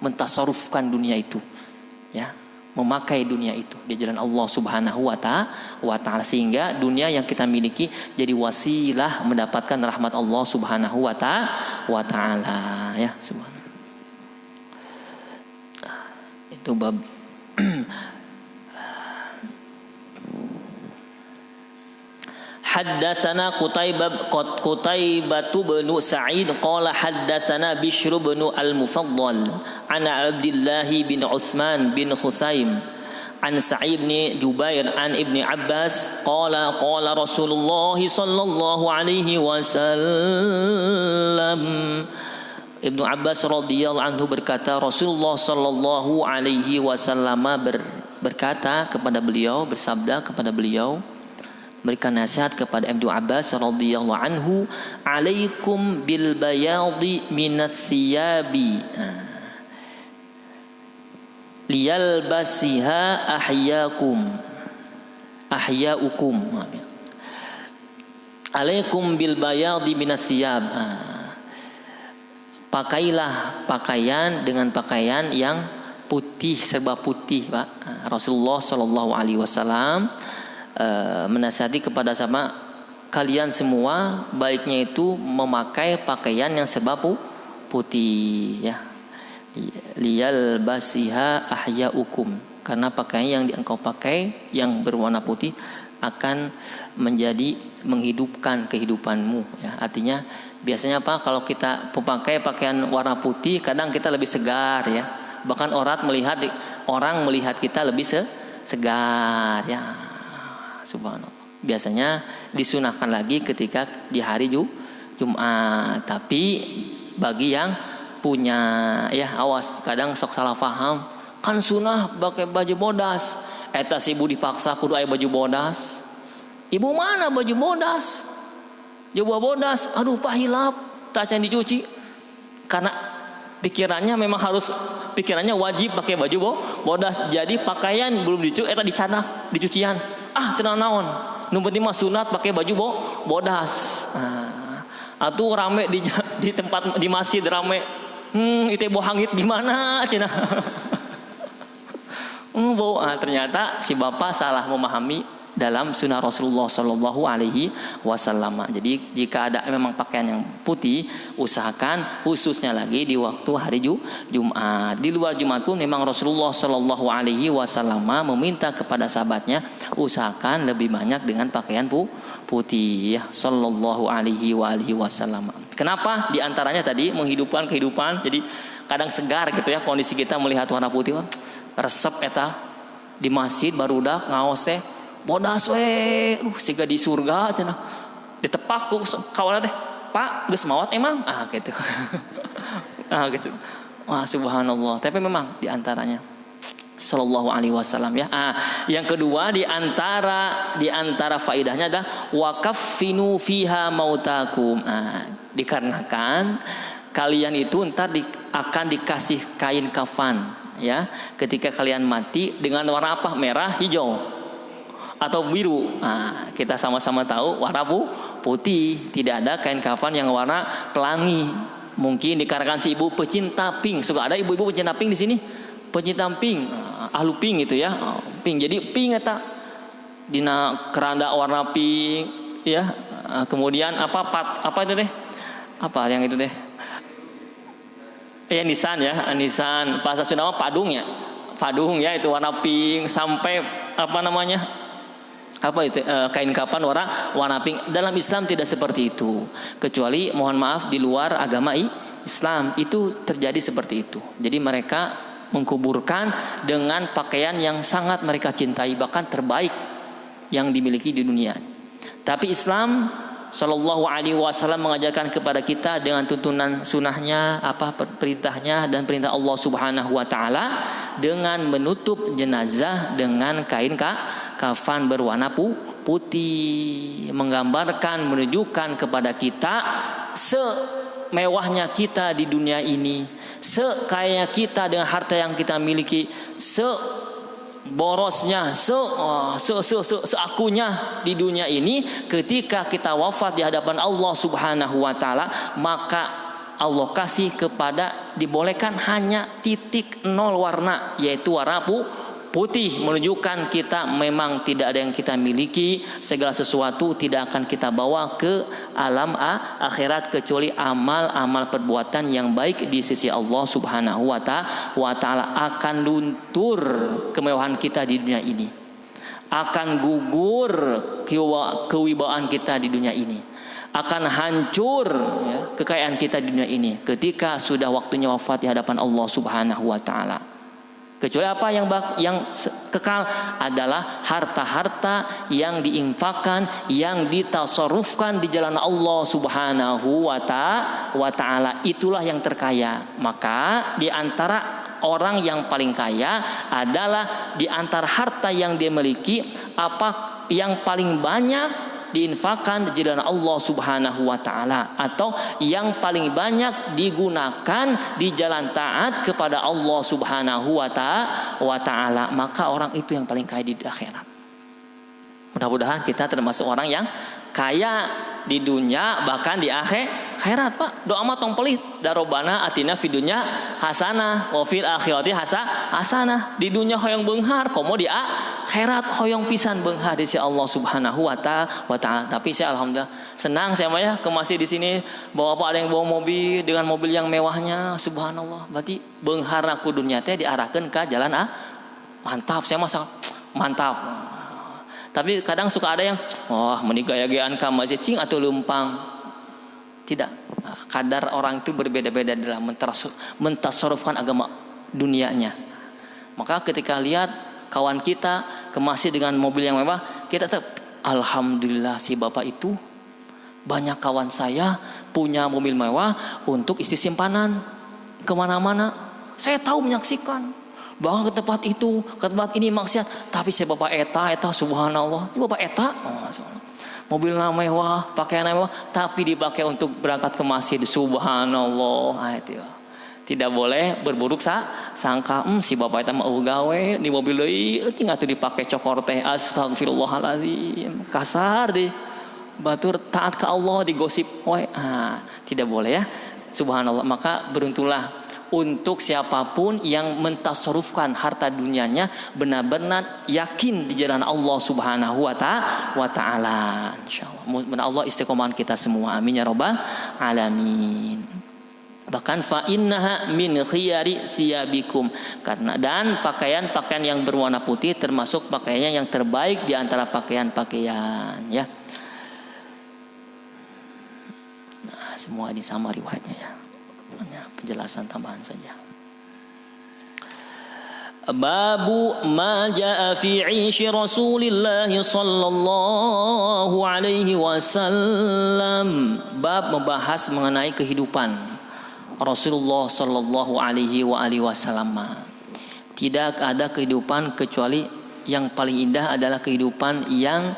mentasarufkan dunia itu. Ya, memakai dunia itu di jalan Allah Subhanahu wa taala, sehingga dunia yang kita miliki jadi wasilah mendapatkan rahmat Allah Subhanahu wa taala ya, subhanallah. Itu bab Haddatsana Qutaibah bin Sa'id qala haddatsana Bishr bin Al-Mufaddal ana Abdullah bin Utsman bin Khusaim an Sa'id bin Jubair an Ibni Abbas qala Rasulullah sallallahu alaihi wasallam. Ibnu Abbas radhiyallahu anhu berkata, Rasulullah sallallahu alaihi wasallam berkata kepada beliau, bersabda kepada beliau, memberikan nasihat kepada Ibnu Abbas radhiyallahu anhu, alaikum bil bayadi minas thiyabi liyalbasiha ahyaukum. Alaikum bil bayadi minas thiyab, pakailah pakaian dengan pakaian yang putih, serba putih Pak. Rasulullah Shallallahu Alaihi Wasallam menasihati kepada sama kalian semua, baiknya itu memakai pakaian yang serba putih ya. Liyal basiha ahyaukum, karena pakaian yang engkau pakai yang berwarna putih akan menjadi menghidupkan kehidupanmu ya. Artinya biasanya apa, kalau kita memakai pakaian warna putih kadang kita lebih segar ya, bahkan orang melihat kita lebih segar ya, subhanallah. Biasanya disunahkan lagi ketika di hari Jumat, tapi bagi yang punya ya, awas kadang sok salah paham, kan sunah pakai baju bodas, eta si ibu dipaksa kudu aya baju bodas. Ibu mana baju bodas? Coba bodas, aduh Pak hilap, tak can dicuci. Karena pikirannya memang harus, pikirannya wajib pakai baju bodas. Jadi pakaian belum dicuci, eta dicanak, dicucian. Tenang naon. Nu penting mah sunat pakai baju bodas. Atuh rame di tempat di masjid rame. Itu bau hangit gimana cenah. Bau. Ternyata si bapak salah memahami dalam sunnah Rasulullah Shallallahu Alaihi Wasallam. Jadi jika ada memang pakaian yang putih, usahakan khususnya lagi di waktu hari Jumat. Di luar Jumat pun memang Rasulullah Shallallahu Alaihi Wasallam meminta kepada sahabatnya usahakan lebih banyak dengan pakaian putih. Ya, Shallallahu Alaihi Wasallam. Kenapa? Di antaranya tadi menghidupkan kehidupan. Jadi kadang segar gitu ya kondisi kita melihat warna putih. Resep eta di masjid barudak ngaos teh bodas we, siga di surga cenah. Ditepak ku kawan teh, Pak, geus maot emang? Gitu. Gitu. Wah, subhanallah. Tapi memang di antaranya sallallahu alaihi wasallam ya. Yang kedua di antara faedahnya adalah wakaffinu fiha mautakum. Dikarenakan kalian itu entar akan dikasih kain kafan ya. Ketika kalian mati dengan warna apa? Merah, hijau atau biru. Kita sama-sama tahu warna putih. Tidak ada kain kafan yang warna pelangi. Mungkin dikarenakan si ibu pecinta pink. Suka ada ibu-ibu pecinta pink di sini. Pecinta pink, ahlu pink gitu ya. Pink. Jadi pink eta dina keranda warna pink ya. Kemudian apa itu teh? Apa yang itu teh? Nisan ya, nisan. Bahasa Sunda mah padung ya. Padung ya itu warna pink sampai apa namanya? Kain kafan warna pink. Dalam Islam tidak seperti itu, kecuali mohon maaf di luar agama Islam itu terjadi seperti itu. Jadi mereka mengkuburkan dengan pakaian yang sangat mereka cintai, bahkan terbaik yang dimiliki di dunia. Tapi Islam Sallallahu Alaihi Wasallam mengajarkan kepada kita dengan tuntunan sunnahnya, perintahnya dan perintah Allah Subhanahu Wa Taala dengan menutup jenazah dengan kain kafan berwarna putih, menggambarkan, menunjukkan kepada kita semewahnya kita di dunia ini, sekayanya kita dengan harta yang kita miliki, borosnya, seakunya di dunia ini. Ketika kita wafat di hadapan Allah Subhanahu Wa Taala, maka Allah kasih kepada dibolehkan hanya 0 warna, yaitu warna putih, menunjukkan kita memang tidak ada yang kita miliki, segala sesuatu tidak akan kita bawa ke alam akhirat kecuali amal-amal perbuatan yang baik di sisi Allah Subhanahu wa Ta'ala. Akan luntur kemewahan kita di dunia ini, akan gugur kewibawaan kita di dunia ini, akan hancur ya, kekayaan kita di dunia ini ketika sudah waktunya wafat di hadapan Allah Subhanahu wa Ta'ala. Kecuali apa yang kekal adalah harta-harta yang diinfakkan, yang ditasarrufkan di jalan Allah Subhanahu wa Ta'ala. Itulah yang terkaya. Maka di antara orang yang paling kaya adalah di antara harta yang dia miliki, apa yang paling banyak diinfakkan di jalan Allah Subhanahu wa Ta'ala, atau yang paling banyak digunakan di jalan taat kepada Allah Subhanahu wa Ta'ala, maka orang itu yang paling kaya di akhirat. Mudah-mudahan kita termasuk orang yang kaya di dunia bahkan di akhirat, Pak. Doa mah tong pelit. Darobana atina fid dunya hasanah wa fil akhirati hasanah. Di dunia hoyong beunghar, komo di akhirat hoyong pisan beunghar di sisi Allah Subhanahu wa Ta'ala. Tapi saya alhamdulillah senang saya mah ya ke masih di sini. Bapak ada yang bawa mobil dengan mobil yang mewahnya, subhanallah. Berarti beunghar aku dunia teh diarahkeun ka jalan mantap. Saya mah mantap. Tapi kadang suka ada yang meni gaya-gayaan ka masjid cing atau lempang. Tidak. Kadar orang itu berbeda-beda dalam mentasarrufkan agama dunianya. Maka ketika lihat kawan kita ke masjid dengan mobil yang mewah, kita tetap alhamdulillah si bapak itu banyak kawan saya punya mobil mewah untuk isi simpanan kemana-mana. Saya tahu menyaksikan Bawa ke tempat itu, ke tempat ini maksiat. Tapi si bapak eta subhanallah. Ini bapak eta. Mobil mewah, pakaian mewah, tapi dipakai untuk berangkat ke masjid. Subhanallah. Itu ya. Tidak boleh berburuk sangka. Si bapak eta mau gawe di mobil deui, tinggal tuh dipakai cokor teh. Astagfirullahaladzim. Kasar deh. Batur taat ke Allah digosip. Tidak boleh ya. Subhanallah. Maka beruntunglah untuk siapapun yang mentasarufkan harta dunianya benar-benar yakin di jalan Allah Subhanahu wa taala. Insyaallah. Mudah Allah istiqomah kita semua. Amin ya rabbal alamin. Bahkan fa innaha min khiyari siyabikum, karena dan pakaian-pakaian yang berwarna putih termasuk pakaiannya yang terbaik di antara pakaian-pakaian ya. Nah, semua ini sama riwayatnya ya. Hanya penjelasan tambahan saja. Babu ma jaa fi 'ishi Rasulillah sallallahu alaihi wasallam. Bab membahas mengenai kehidupan Rasulullah sallallahu alaihi wasallam. Tidak ada kehidupan kecuali yang paling indah adalah kehidupan yang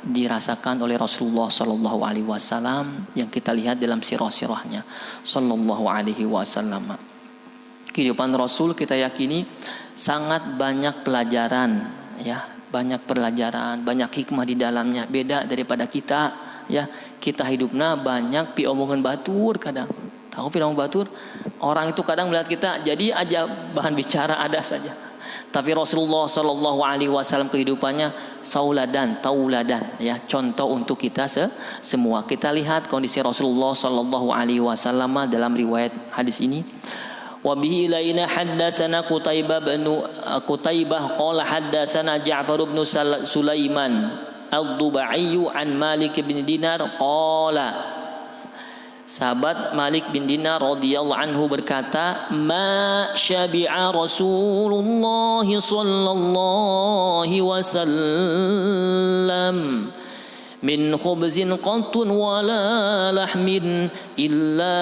dirasakan oleh Rasulullah sallallahu alaihi wasallam yang kita lihat dalam sirah-sirahnya sallallahu alaihi wasallam. Kehidupan Rasul kita yakini sangat banyak pelajaran ya, banyak pelajaran, banyak hikmah di dalamnya. Beda daripada kita ya. Kita hidupnya banyak pi omongan batur kadang. Tahu pi omongan batur? Orang itu kadang melihat kita jadi aja bahan bicara ada saja. Tapi Rasulullah sallallahu alaihi wasallam kehidupannya tauladan ya, contoh untuk kita semua. Kita lihat kondisi Rasulullah sallallahu alaihi wasallam dalam riwayat hadis ini. Wa bihi ilaina haddatsana Qutaibah qala haddatsana Ja'far bin Sulaiman al-Dubai an Malik bin Dinar qala. Sahabat Malik bin Dinar radhiyallahu anhu berkata, "Ma syabi'a Rasulullah sallallahu wasallam min khubzin qattun wala lahmin illa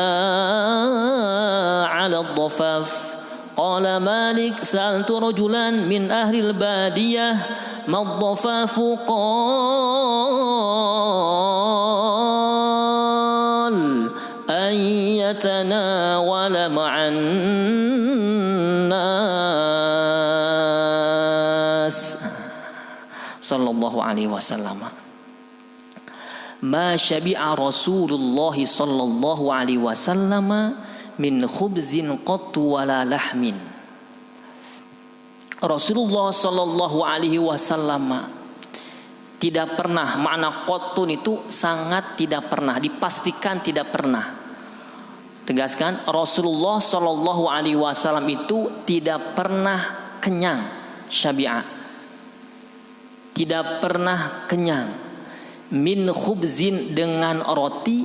'ala ad-dhafaf." Qala Malik, "Sa'altu rajulan min ahli al-badiyah ma ad-dhafafu an yatanawala ma'an nas." Sallallahu alaihi wasallam. Ma syabi'a Rasulullah sallallahu alaihi wasallam min khubzin qattu wala lahmin. Rasulullah sallallahu alaihi wasallam tidak pernah, makna qatun itu sangat tidak pernah, dipastikan tidak pernah. Tegaskan, Rasulullah sallallahu alaihi wasallam itu tidak pernah kenyang, syabi'a. Tidak pernah kenyang. Min khubzin dengan roti,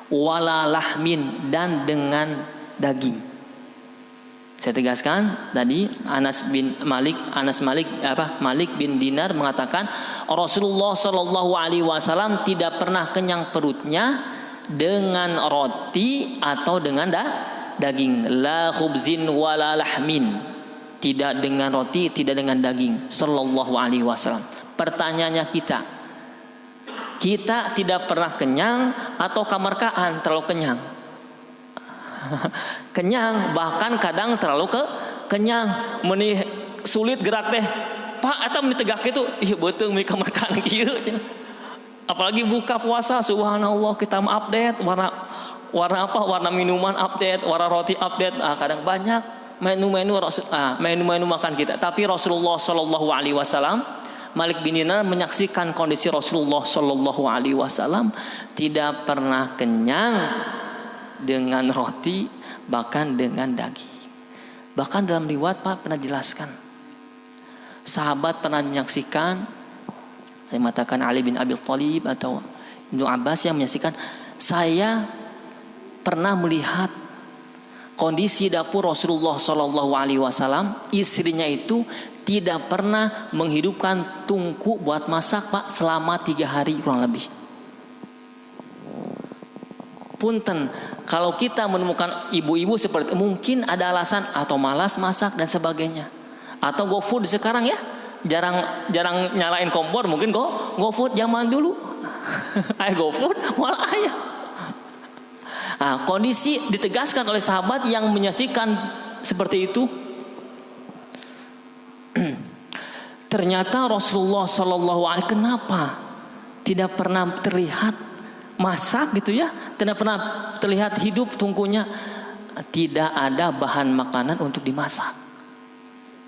wala lahmin dan dengan daging. Saya tegaskan tadi Malik bin Dinar mengatakan Rasulullah sallallahu alaihi wasallam tidak pernah kenyang perutnya dengan roti atau dengan daging. La khubzin wala lahmin. Tidak dengan roti, tidak dengan daging. Sallallahu alaihi wasallam. Pertanyaannya kita tidak pernah kenyang atau kamarkaan terlalu kenyang? Kenyang, bahkan kadang terlalu kenyang. Menih sulit gerak teh. Pak, eta meuni tegak kitu, ieu beuteung meuni kamarkaan kieu. Apalagi buka puasa, subhanallah kita update warna minuman update, warna roti update. Kadang banyak menu-menu makan kita. Tapi Rasulullah sallallahu alaihi wasallam, Malik bin Dinar menyaksikan kondisi Rasulullah sallallahu alaihi wasallam tidak pernah kenyang dengan roti, bahkan dengan daging. Bahkan dalam riwayat Pak pernah jelaskan, sahabat pernah menyaksikan, saya mengatakan Ali bin Abi Thalib atau Ibnu Abbas yang menyaksikan, saya pernah melihat kondisi dapur Rasulullah sallallahu alaihi wasallam, istrinya itu tidak pernah menghidupkan tungku buat masak Pak selama 3 hari kurang lebih. punten, kalau kita menemukan ibu-ibu seperti mungkin ada alasan atau malas masak dan sebagainya, atau GoFood sekarang ya jarang nyalain kompor, mungkin GoFood zaman dulu GoFood malah ayah. Nah, kondisi ditegaskan oleh sahabat yang menyaksikan seperti itu. Ternyata Rasulullah Sallallahu Alaihi Wasallam kenapa tidak pernah terlihat masak gitu ya, tidak pernah terlihat hidup tungkunya, tidak ada bahan makanan untuk dimasak.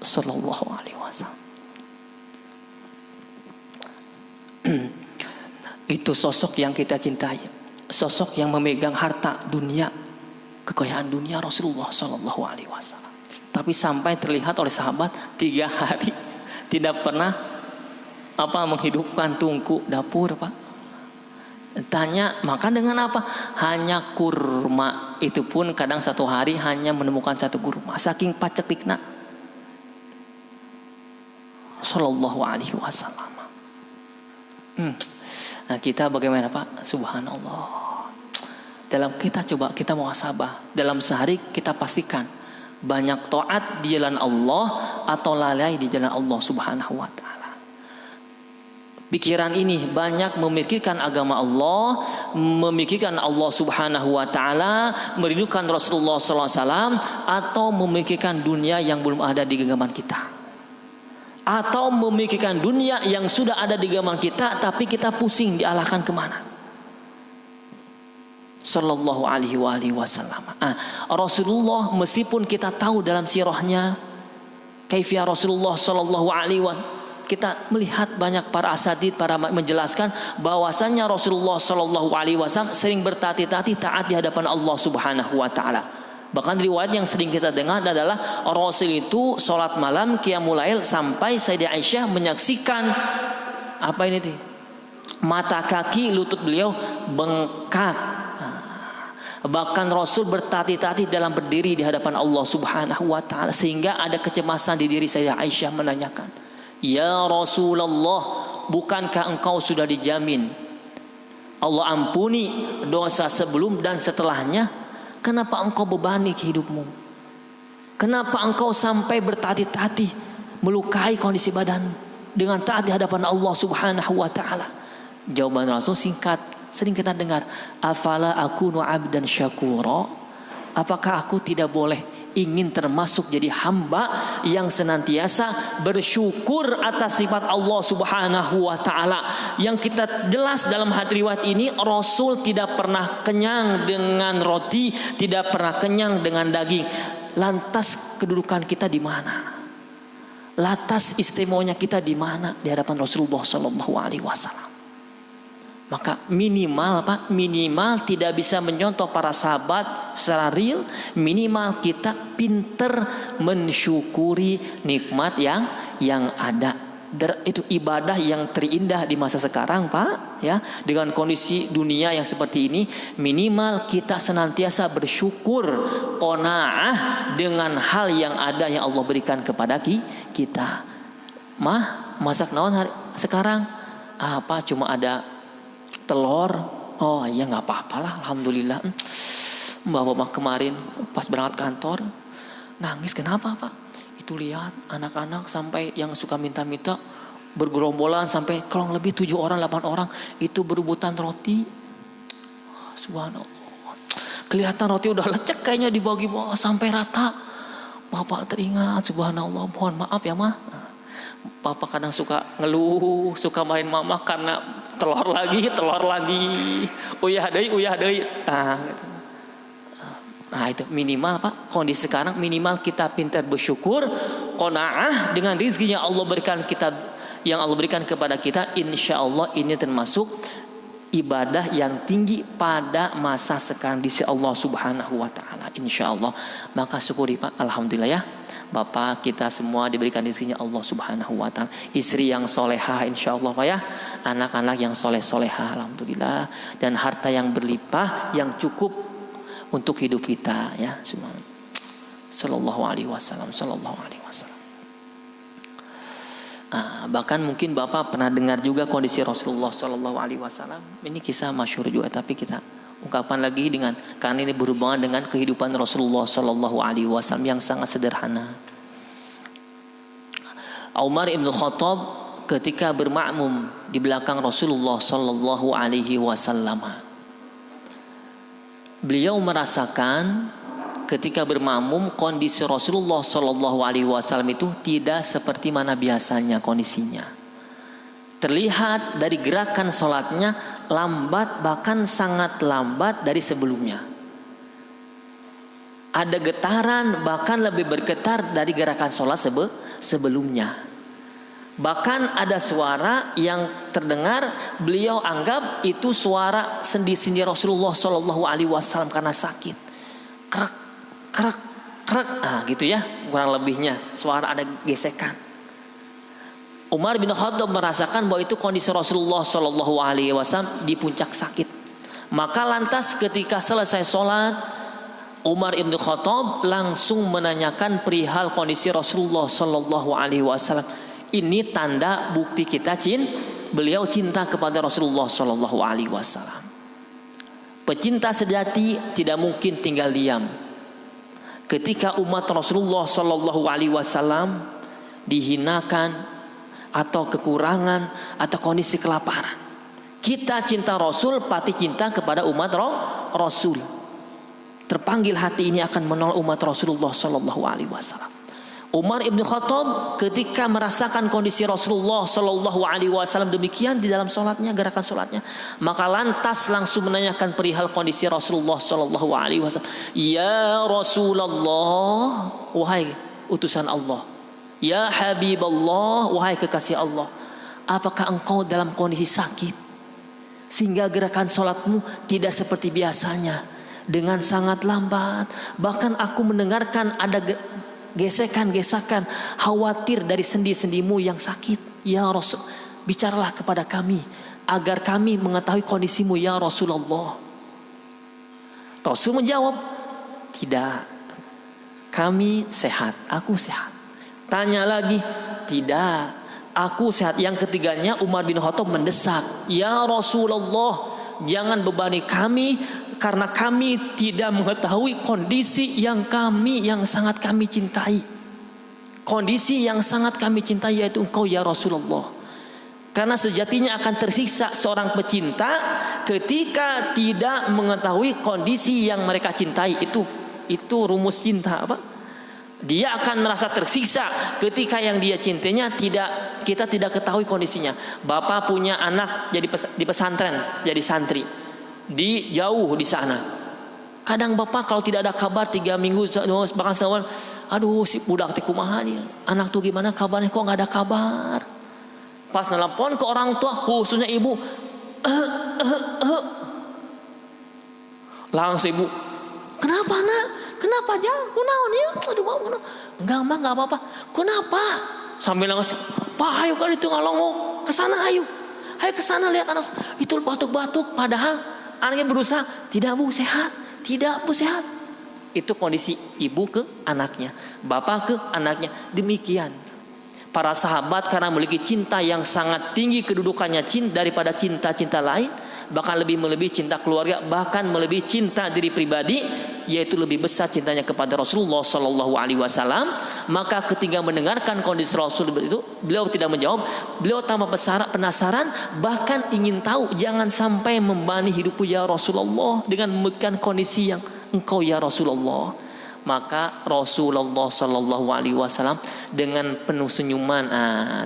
Sallallahu Alaihi Wasallam. Itu sosok yang kita cintai, sosok yang memegang harta dunia, kekayaan dunia Rasulullah Sallallahu Alaihi Wasallam. Tapi sampai terlihat oleh sahabat 3 hari tidak pernah menghidupkan tungku dapur, Pak. Tanya makan dengan apa? Hanya kurma. Itu pun kadang 1 hari hanya menemukan 1 kurma. Saking paceklikna Sallallahu Alaihi Wasallam. Nah, kita bagaimana, Pak? Subhanallah. Dalam kita muhasabah. Dalam sehari kita pastikan banyak taat di jalan Allah atau lalai di jalan Allah Subhanahu wa taala. Pikiran ini banyak memikirkan agama Allah, memikirkan Allah Subhanahu wa taala, merindukan Rasulullah sallallahu alaihi wasallam, atau memikirkan dunia yang belum ada di genggaman kita. Atau memikirkan dunia yang sudah ada di genggaman kita tapi kita pusing dialahkan kemana? Sallallahu alaihi wasallam. Rasulullah meskipun kita tahu dalam sirahnya kaifiyah Rasulullah sallallahu alaihi wasallam, kita melihat banyak para asatidz para menjelaskan bahwasannya Rasulullah sallallahu alaihi wasallam sering bertati-tati taat di hadapan Allah Subhanahu wa taala. Bahkan riwayat yang sering kita dengar adalah Rasul itu salat malam qiyamul lail sampai Sayyidah Aisyah menyaksikan mata kaki lutut beliau bengkak. Bahkan Rasul bertati-tati dalam berdiri di hadapan Allah Subhanahu wa taala sehingga ada kecemasan di diri Sayyidah Aisyah menanyakan, "Ya Rasulullah, bukankah engkau sudah dijamin Allah ampuni dosa sebelum dan setelahnya? Kenapa engkau bebani hidupmu? Kenapa engkau sampai bertati-tati melukai kondisi badanmu dengan taat di hadapan Allah Subhanahu wa taala?" Jawaban Rasul singkat, sering kita dengar, afala akunu abdan syakura, apakah aku tidak boleh ingin termasuk jadi hamba yang senantiasa bersyukur atas sifat Allah Subhanahu wa taala. Yang kita jelas dalam riwayat ini, Rasul tidak pernah kenyang dengan roti, tidak pernah kenyang dengan daging. Lantas kedudukan kita di mana? Lantas istimewanya kita di mana di hadapan Rasulullah sallallahu alaihi wasallam? Maka minimal tidak bisa menyontoh para sahabat secara real. Minimal kita pinter mensyukuri nikmat yang ada. Itu ibadah yang terindah di masa sekarang, Pak. Ya, dengan kondisi dunia yang seperti ini, minimal kita senantiasa bersyukur, qanaah dengan hal yang ada yang Allah berikan kepada kita. Masak naon hari sekarang? Cuma ada telur. Oh iya, nggak apa-apalah, alhamdulillah. Bapak kemarin pas berangkat kantor nangis. Kenapa, Pak? Itu lihat anak-anak sampai yang suka minta-minta bergerombolan sampai kurang lebih 7 orang 8 orang itu berebutan roti. Subhanallah. Kelihatan roti udah lecek kayaknya dibagi-bagi sampai rata. Bapak teringat, subhanallah, mohon maaf ya mah. Bapak kadang suka ngeluh, suka main mama karena telur lagi, uyah deui. Nah itu minimal, Pak. Kondisi sekarang minimal kita pintar bersyukur, qanaah dengan rezeki yang Allah berikan kepada kita. Insya Allah ini termasuk ibadah yang tinggi pada masa sekarang di sisi Allah Subhanahu wa taala. Insya Allah. Maka syukuri, Pak. Alhamdulillah ya. Bapak kita semua diberikan rezekinya Allah Subhanahu wa taala. Istri yang solehah insyaallah, Pak ya. Anak-anak yang soleh-solehah alhamdulillah, dan harta yang berlimpah yang cukup untuk hidup kita ya. Sallallahu alaihi wasallam. Bahkan mungkin Bapak pernah dengar juga kondisi Rasulullah sallallahu alaihi wasallam. Ini kisah masyhur juga tapi kita ungkapan lagi dengan karena ini berhubungan dengan kehidupan Rasulullah Shallallahu Alaihi Wasallam yang sangat sederhana. Umar ibn Khattab ketika bermakmum di belakang Rasulullah Shallallahu Alaihi Wasallam, beliau merasakan ketika bermakmum kondisi Rasulullah Shallallahu Alaihi Wasallam itu tidak seperti mana biasanya kondisinya. Terlihat dari gerakan sholatnya lambat, bahkan sangat lambat dari sebelumnya. Ada getaran, bahkan lebih bergetar dari gerakan sholat sebelumnya. Bahkan ada suara yang terdengar, beliau anggap itu suara sendi-sendi Rasulullah Shallallahu Alaihi Wasallam karena sakit. Krek, krek, krek, gitu ya, kurang lebihnya suara ada gesekan. Umar bin Khattab merasakan bahwa itu kondisi Rasulullah Shallallahu Alaihi Wasallam di puncak sakit. Maka lantas ketika selesai sholat, Umar bin Khattab langsung menanyakan perihal kondisi Rasulullah Shallallahu Alaihi Wasallam. Ini tanda bukti beliau cinta kepada Rasulullah Shallallahu Alaihi Wasallam. Pecinta sejati tidak mungkin tinggal diam. Ketika umat Rasulullah Shallallahu Alaihi Wasallam dihinakan, atau kekurangan, atau kondisi kelaparan, kita cinta Rasul pasti cinta kepada umat Rasul. Terpanggil hati ini akan menolong umat Rasulullah Shallallahu Alaihi Wasallam. Umar ibn Khattab ketika merasakan kondisi Rasulullah Shallallahu Alaihi Wasallam demikian di dalam sholatnya, gerakan sholatnya, maka lantas langsung menanyakan perihal kondisi Rasulullah Shallallahu Alaihi Wasallam. Ya Rasulullah, wahai utusan Allah. Ya Habiballah, wahai kekasih Allah, apakah engkau dalam kondisi sakit sehingga gerakan sholatmu tidak seperti biasanya, dengan sangat lambat, bahkan aku mendengarkan ada gesekan-gesakan, khawatir dari sendi-sendimu yang sakit. Ya Rasul, bicaralah kepada kami agar kami mengetahui kondisimu ya Rasulullah. Rasul menjawab, tidak, kami sehat, aku sehat. Tanya lagi, tidak, aku sehat. Yang ketiganya Umar bin Khattab mendesak, ya Rasulullah, jangan bebani kami karena kami tidak mengetahui kondisi yang sangat kami cintai. Kondisi yang sangat kami cintai yaitu engkau ya Rasulullah. Karena sejatinya akan tersiksa seorang pecinta ketika tidak mengetahui kondisi yang mereka cintai. Itu rumus cinta apa? Dia akan merasa tersiksa ketika yang dia cintainya kita tidak ketahui kondisinya. Bapak punya anak jadi di pesantren, jadi santri di jauh di sana. Kadang bapak kalau tidak ada kabar 3 minggu bahkan sebulan, aduh si budak teh kumaha dia, anak tuh gimana kabarnya, kok nggak ada kabar. Pas nelpon ke orang tua khususnya ibu, langsung ibu, kenapa nak? Kenapa aja? Kunaon ya? Aduh mau kunaon? Enggak mah enggak apa-apa. Kenapa? Sambil nangis. Pak ayo kan itu ngalongok. Kesana ayo. Ayo kesana lihat anak. Itu batuk-batuk. Padahal anaknya berusaha. Tidak bu sehat. Tidak bu sehat. Itu kondisi ibu ke anaknya. Bapak ke anaknya. Demikian. Para sahabat karena memiliki cinta yang sangat tinggi kedudukannya daripada cinta-cinta lain. Bahkan lebih melebihi cinta keluarga, bahkan melebihi cinta diri pribadi, yaitu lebih besar cintanya kepada Rasulullah Shallallahu Alaihi Wasallam. Maka ketika mendengarkan kondisi Rasul itu, beliau tidak menjawab, beliau tambah penasaran, bahkan ingin tahu, jangan sampai membebani hidupku ya Rasulullah dengan memberikan kondisi yang engkau ya Rasulullah. Maka Rasulullah Shallallahu Alaihi Wasallam dengan penuh senyuman,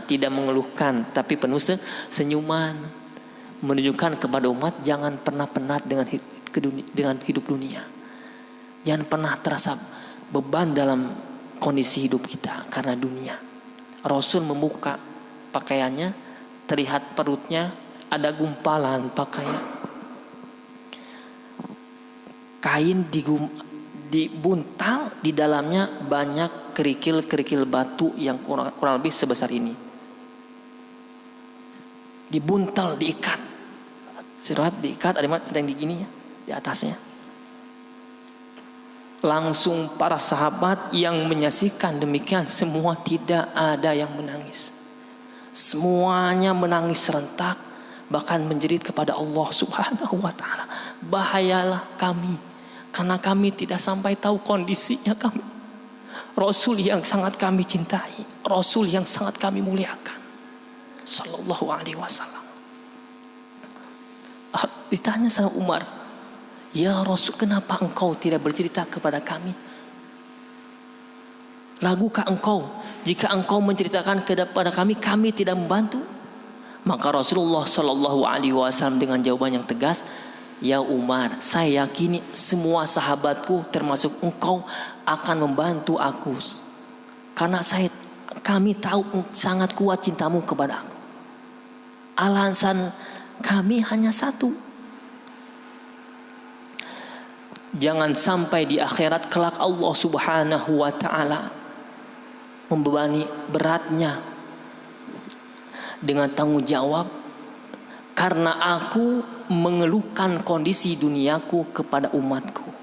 tidak mengeluhkan, tapi penuh senyuman, menunjukkan kepada umat jangan pernah penat dengan hidup dunia. Jangan pernah terasa beban dalam kondisi hidup kita karena dunia. Rasul membuka pakaiannya, terlihat perutnya ada gumpalan pakaian. Kain dibuntal, di dalamnya banyak kerikil-kerikil batu yang kurang lebih sebesar ini. Dibuntal, diikat, diikat, ada yang di gini ya, di atasnya. Langsung para sahabat yang menyaksikan demikian semua tidak ada yang menangis. Semuanya menangis serentak bahkan menjerit kepada Allah Subhanahu wa taala. Bahayalah kami karena kami tidak sampai tahu kondisinya kami. Rasul yang sangat kami cintai, Rasul yang sangat kami muliakan, sallallahu alaihi wasallam. Ditanya sama Umar, "Ya Rasul, kenapa engkau tidak bercerita kepada kami? Ragukah engkau jika engkau menceritakan kepada kami, kami tidak membantu?" Maka Rasulullah sallallahu alaihi wasallam dengan jawaban yang tegas, "Ya Umar, saya yakini semua sahabatku termasuk engkau akan membantu aku. Karena kami tahu sangat kuat cintamu kepada aku. Alasan kami hanya satu. Jangan sampai di akhirat kelak Allah Subhanahu wa taala membebani beratnya dengan tanggung jawab karena aku mengeluhkan kondisi duniaku kepada umatku.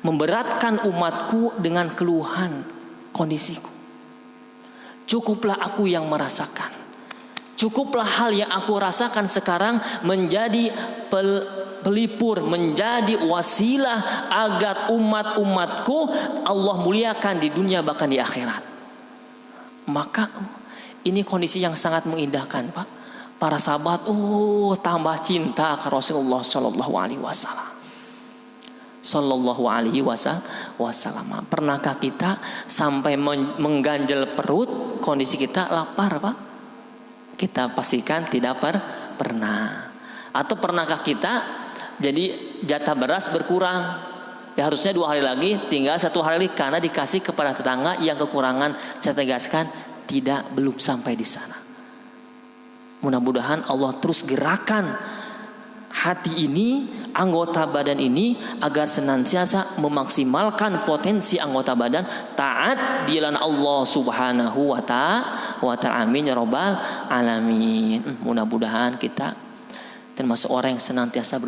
Memberatkan umatku dengan keluhan kondisiku. Cukuplah aku yang merasakan. Cukuplah hal yang aku rasakan sekarang menjadi pelipur, menjadi wasilah agar umat-umatku Allah muliakan di dunia bahkan di akhirat." Maka ini kondisi yang sangat mengindahkan, Pak. Para sahabat tambah cinta ke Rasulullah sallallahu alaihi wasallam. Sallallahu alaihi wasallam. Pernahkah kita sampai mengganjal perut, kondisi kita lapar, Pak? Kita pastikan tidak pernah. Atau pernahkah kita jadi jatah beras berkurang? Ya harusnya 2 hari lagi, tinggal 1 hari lagi karena dikasih kepada tetangga yang kekurangan. Saya tegaskan tidak, belum sampai di sana. Mudah-mudahan Allah terus gerakan hati ini, anggota badan ini agar senantiasa memaksimalkan potensi anggota badan taat di jalan Allah Subhanahu wa ta'ala. Amin ya rabbal alamin. Mudah-mudahan kita termasuk orang yang senantiasa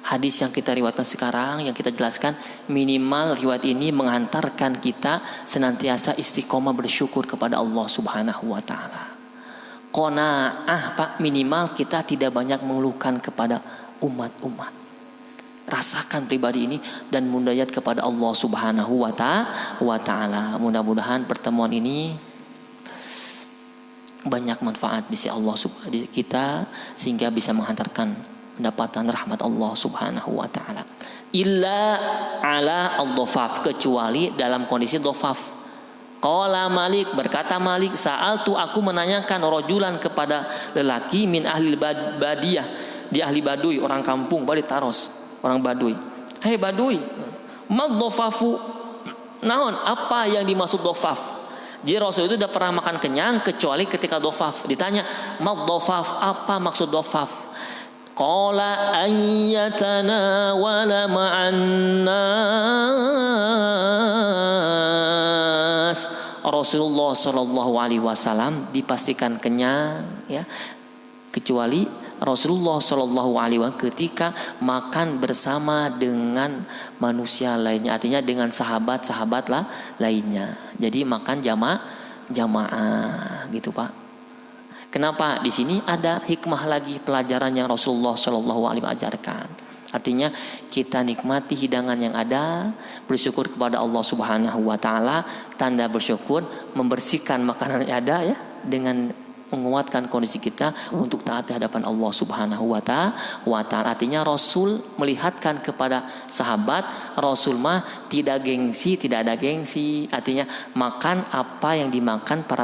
hadis yang kita riwayatkan sekarang, yang kita jelaskan, minimal riwayat ini menghantarkan kita senantiasa istiqomah bersyukur kepada Allah Subhanahu wa ta'ala. Qanaah, Pak, minimal kita tidak banyak mengeluhkan kepada umat-umat. Rasakan pribadi ini dan munajat kepada Allah Subhanahu wa ta'ala. Mudah-mudahan pertemuan ini banyak manfaat di sisi Allah kita sehingga bisa menghantarkan pendapatan rahmat Allah Subhanahu wa ta'ala. Illa ala al-dhafaf, kecuali dalam kondisi dhafaf. Qala Malik, berkata Malik, sa'altu, aku menanyakan rajulan kepada lelaki min ahli badiyah, di ahli Baduy, orang kampung, balik Taros, orang Baduy. Hei Baduy, mal dhafafu? Naon, apa yang dimaksud dhafaf? Jadi Rasul itu tidak pernah makan kenyang kecuali ketika dhafaf. Ditanya, mal dhafaf, apa maksud dhafaf? Qala ayyatana wala ma'an nas. Rasulullah sallallahu alaihi wasallam dipastikan kenyang, ya, kecuali Rasulullah sallallahu alaihi wasallam ketika makan bersama dengan manusia lainnya, artinya dengan sahabat-sahabat lainnya. Jadi makan jamaah gitu, Pak. Kenapa? Di sini ada hikmah lagi, pelajaran yang Rasulullah sallallahu alaihi wasallam ajarkan. Artinya kita nikmati hidangan yang ada, bersyukur kepada Allah Subhanahu wa taala, tanda bersyukur membersihkan makanan yang ada, ya, dengan menguatkan kondisi kita untuk taat di hadapan Allah Subhanahu wa taala. Artinya Rasul melihatkan kepada sahabat, Rasul mah tidak gengsi, tidak ada gengsi. Artinya makan apa yang dimakan para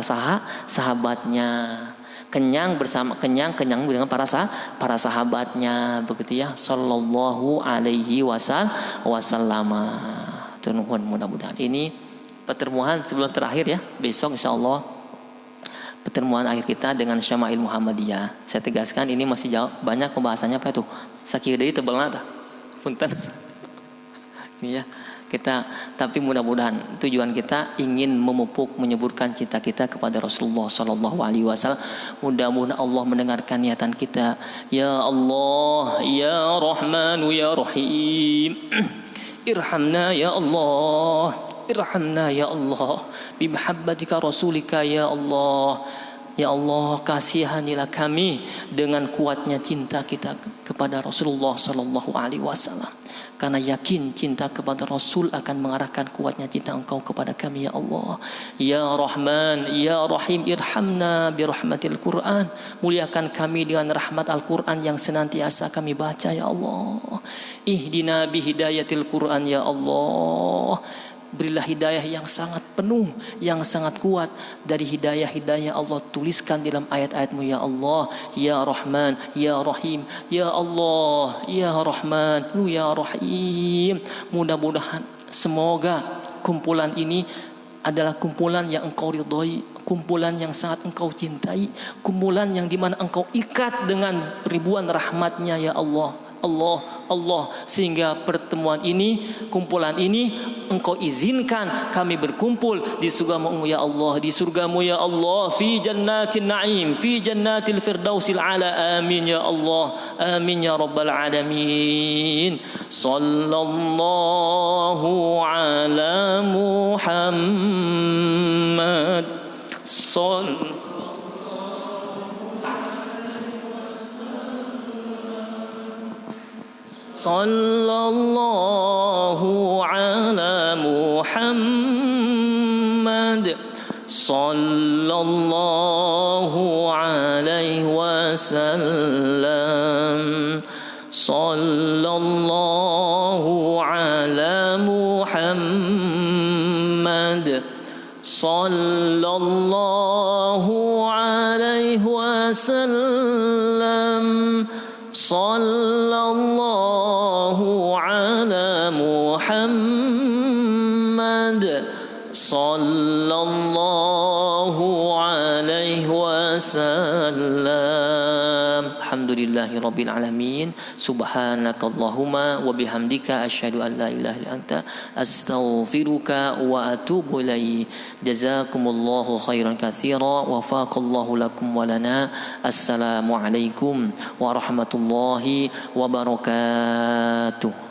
sahabatnya. Kenyang dengan para sahabatnya, begitu ya, sallallahu alaihi wasallam. Mudah-mudahan ini pertemuan sebelum terakhir, ya, besok insyaallah pertemuan akhir kita dengan Syama'il Muhammadiyah. Saya tegaskan ini masih jauh, banyak pembahasannya, apa itu sakit deui tebelna tah punten. Ini, ya, kita, tapi mudah-mudahan tujuan kita ingin memupuk, menyuburkan cinta kita kepada Rasulullah sallallahu alaihi wasallam. Mudah-mudahan Allah mendengarkan niatan kita. Ya Allah, ya Rahmanu ya Rahim, irhamna ya Allah, irhamna ya Allah, bi mahabbatika rasulika ya Allah. Ya Allah, kasihanilah kami dengan kuatnya cinta kita kepada Rasulullah sallallahu alaihi wasallam. Karena yakin cinta kepada Rasul akan mengarahkan kuatnya cinta Engkau kepada kami ya Allah. Ya Rahman, Ya Rahim, irhamna birahmatil Quran. Muliakan kami dengan rahmat Al-Quran yang senantiasa kami baca ya Allah. Ihdina bihidayatil Quran ya Allah. Berilah hidayah yang sangat penuh, yang sangat kuat dari hidayah-hidayah Allah tuliskan dalam ayat-ayat-Mu ya Allah. Ya Rahman, Ya Rahim, Ya Allah, Ya Rahman, Ya Rahim. Mudah-mudahan semoga kumpulan ini adalah kumpulan yang Engkau ridhai, kumpulan yang sangat Engkau cintai, kumpulan yang dimana Engkau ikat dengan ribuan rahmat-Nya ya Allah. Allah, sehingga pertemuan ini, kumpulan ini Engkau izinkan kami berkumpul di surga-Mu ya Allah, di surga-Mu ya Allah, fi jannatin na'im, fi jannatil firdausil ala. Amin ya Allah, amin ya rabbal alamin. Sallallahu ala Muhammad. Sallallahu ala Muhammad. Sallallahu alaihi wasallam. Sallallahu ala Muhammad. Sallallahu alaihi wasallam. Sallallahu ala Muhammad. Sallallahu alaihi wasallam. Alhamdulillahi rabbil alamin. Subhanakallahumma wa bihamdika asyhadu an la ilaha illa anta astaghfiruka wa atubu ilaik. Jazakumullahu khairan katsira wa faqallahu lakum wa lana. Assalamu alaikum warahmatullahi wabarakatuh.